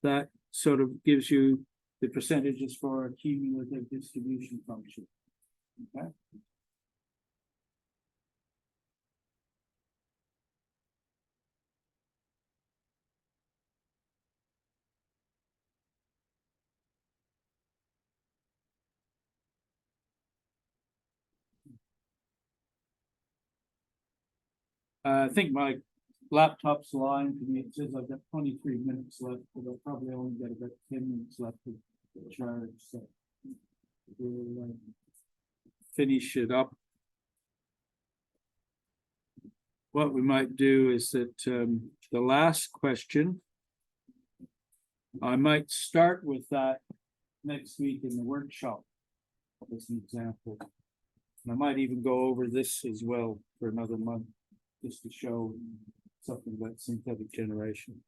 that sort of gives you the percentages for a cumulative distribution function. Okay. I think my laptop's lying to me. It says I've got 23 minutes left, but I'll probably only get about 10 minutes left to charge. So we'll finish it up. What we might do is that the last question I might start with that next week in the workshop. As an example. And I might even go over this as well for another month, just to show something about synthetic generation.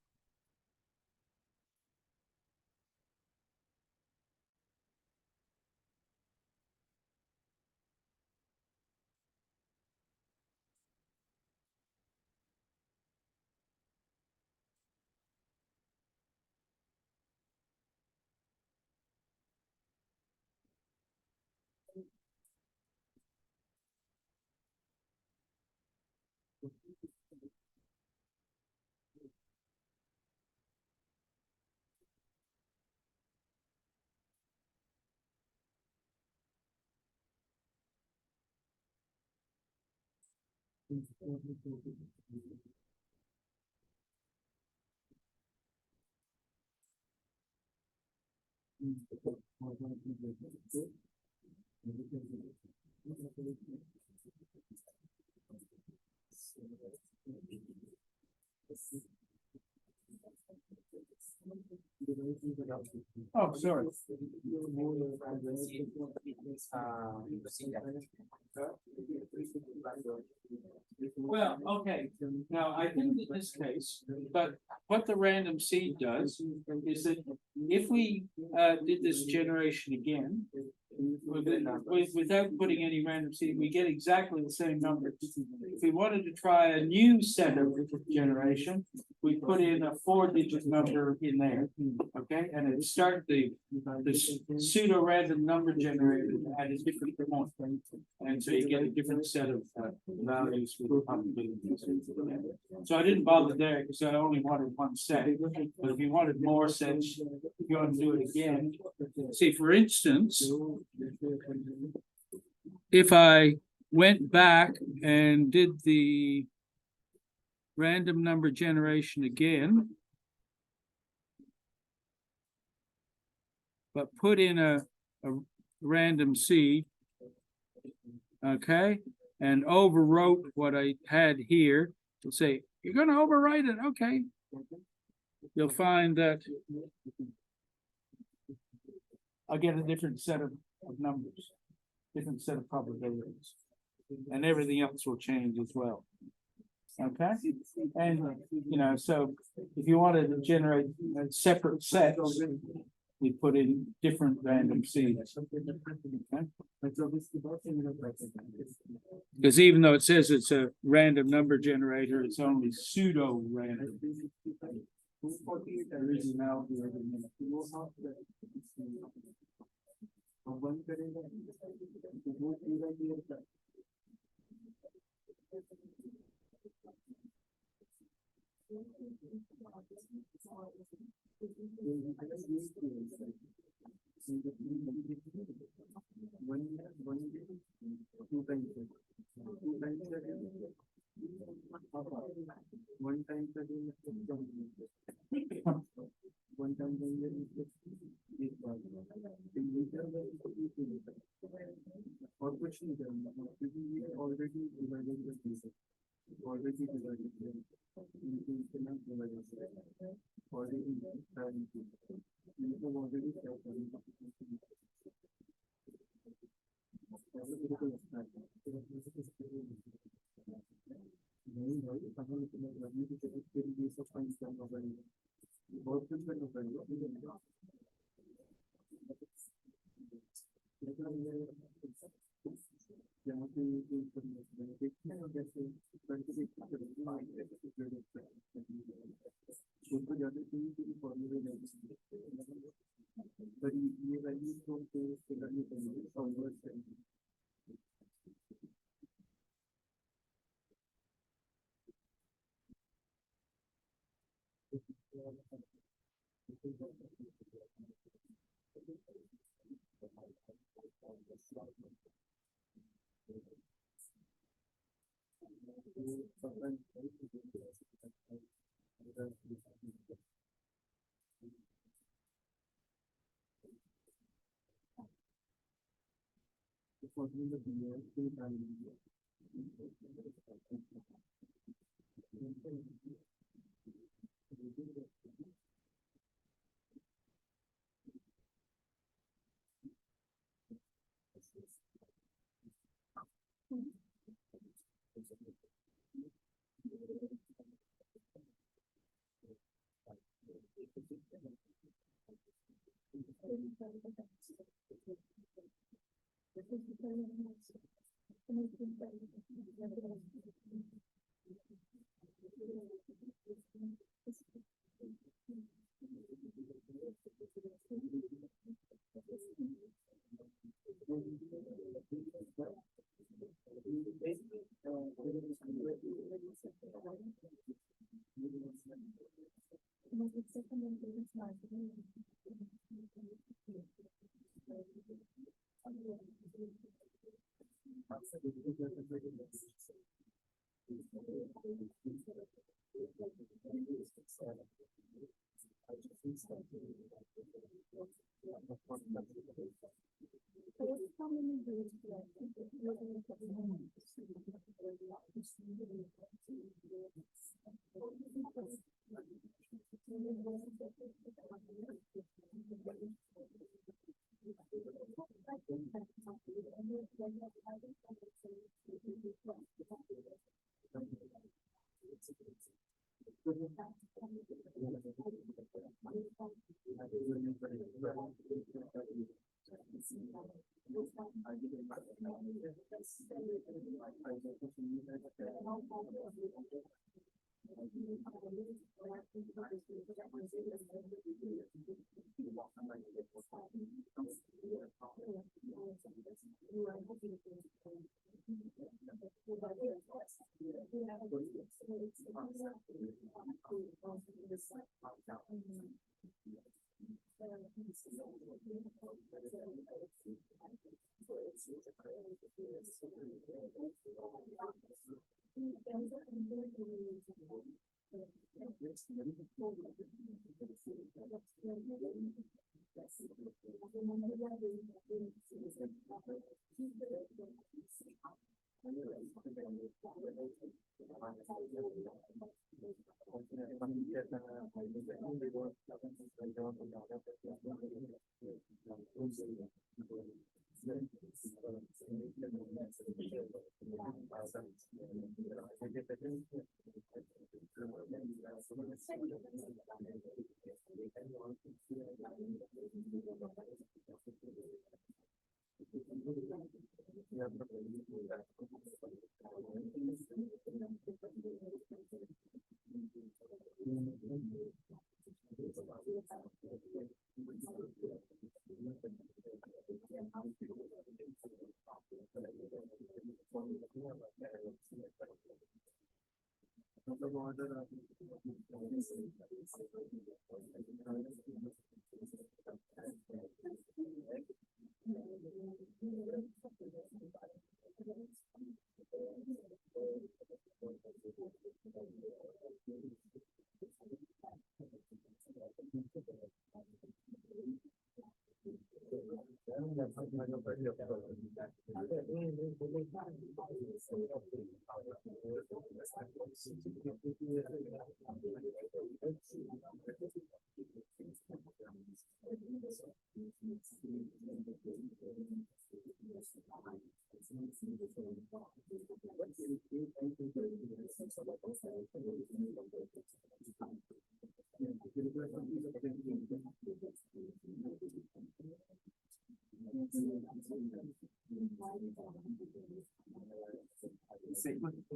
Oh, sorry. Well, okay, now I think in this case, but what the random seed does is that if we did this generation again. Without putting any random seed, we get exactly the same numbers. If we wanted to try a new set of generation, we put in a 4-digit number in there, okay, and it start the pseudo random number generator at a different point, and so you get a different set of values for the probabilities. So I didn't bother there because I only wanted one set, but if you wanted more sets, if you want to do it again, see, for instance, if I went back and did the random number generation again, but put in a random seed, okay, and overwrote what I had here, to say, you're going to overwrite it, okay. You'll find that I'll get a different set of numbers, different set of probabilities, and everything else will change as well. Okay, and you know, so if you wanted to generate separate sets, we put in different random seeds. Okay? Because even though it says it's a random number generator, it's only pseudo random.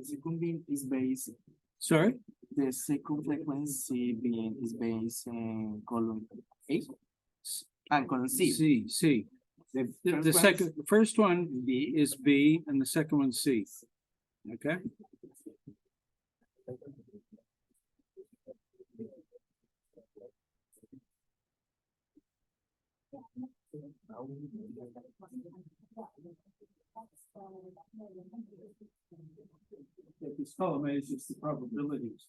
Second beam is based, Sorry? the second frequency beam is based in column A and column C. C. The The second, the first one B is B and the second one's C. Okay? This column A is just the probabilities.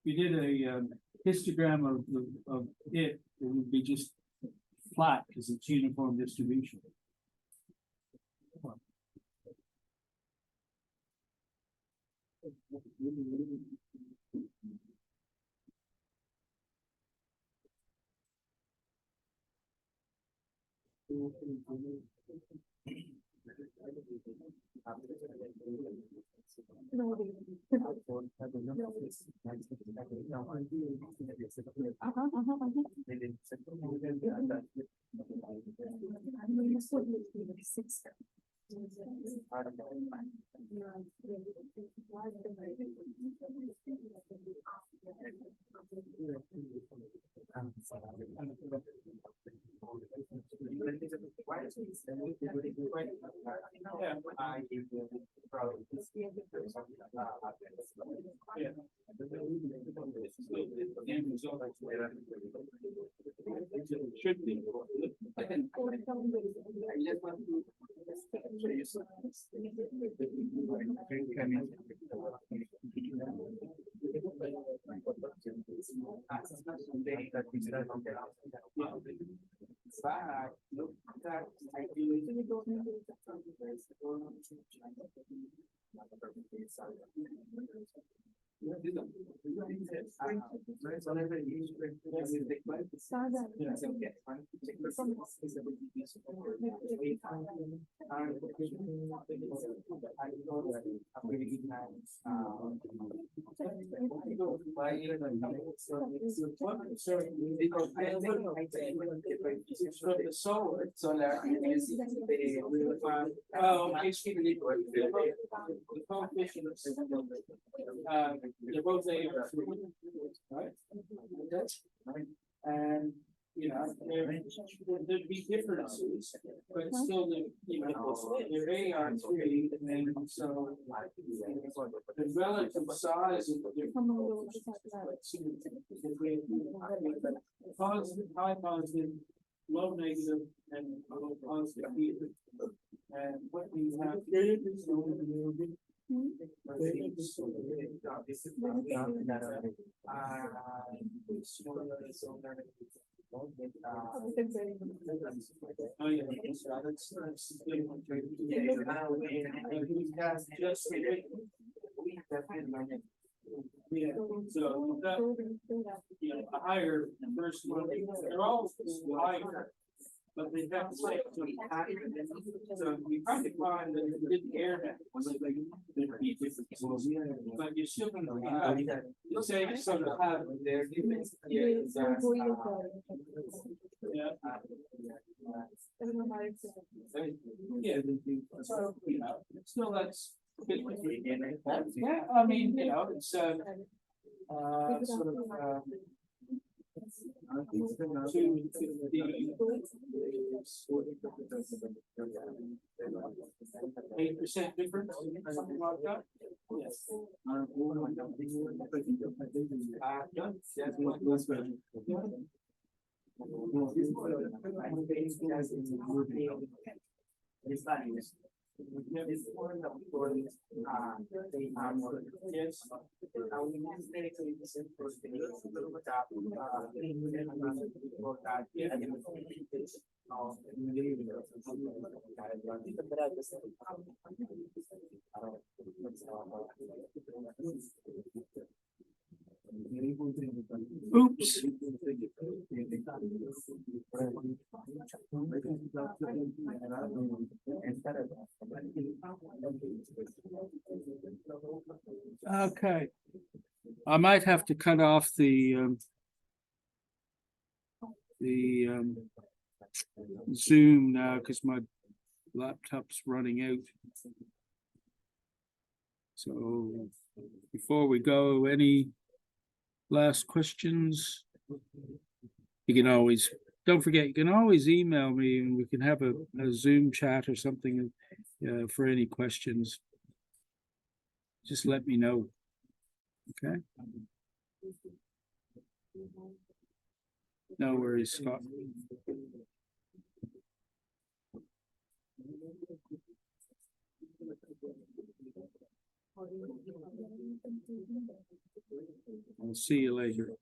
If you did a histogram of it, it would be just flat because it's uniform distribution. Should be. Solar. Oh, the coefficient of, they're both A, right? And, you know, there'd be differences, but still, they're A on 3, and then so. The relative size of the different. Positive, high positive, low negative, and low positive either. And what we have here is. Oh, yeah, yeah, so that, you know, a higher first one, they're all higher. But they have to say, so we try to find that it didn't air that. There'd be differences. But you're still gonna have, let's say you sort of have their difference. Yeah. Yeah, so, you know, still that's. Yeah, I mean, you know, it's sort of, 8% difference, something like that. Yes. Oops. Okay. I might have to cut off the Zoom now because my laptop's running out. So before we go, any last questions? You can always, don't forget, you can always email me and we can have a Zoom chat or something for any questions. Just let me know. Okay. No worries, Scott. I'll see you later.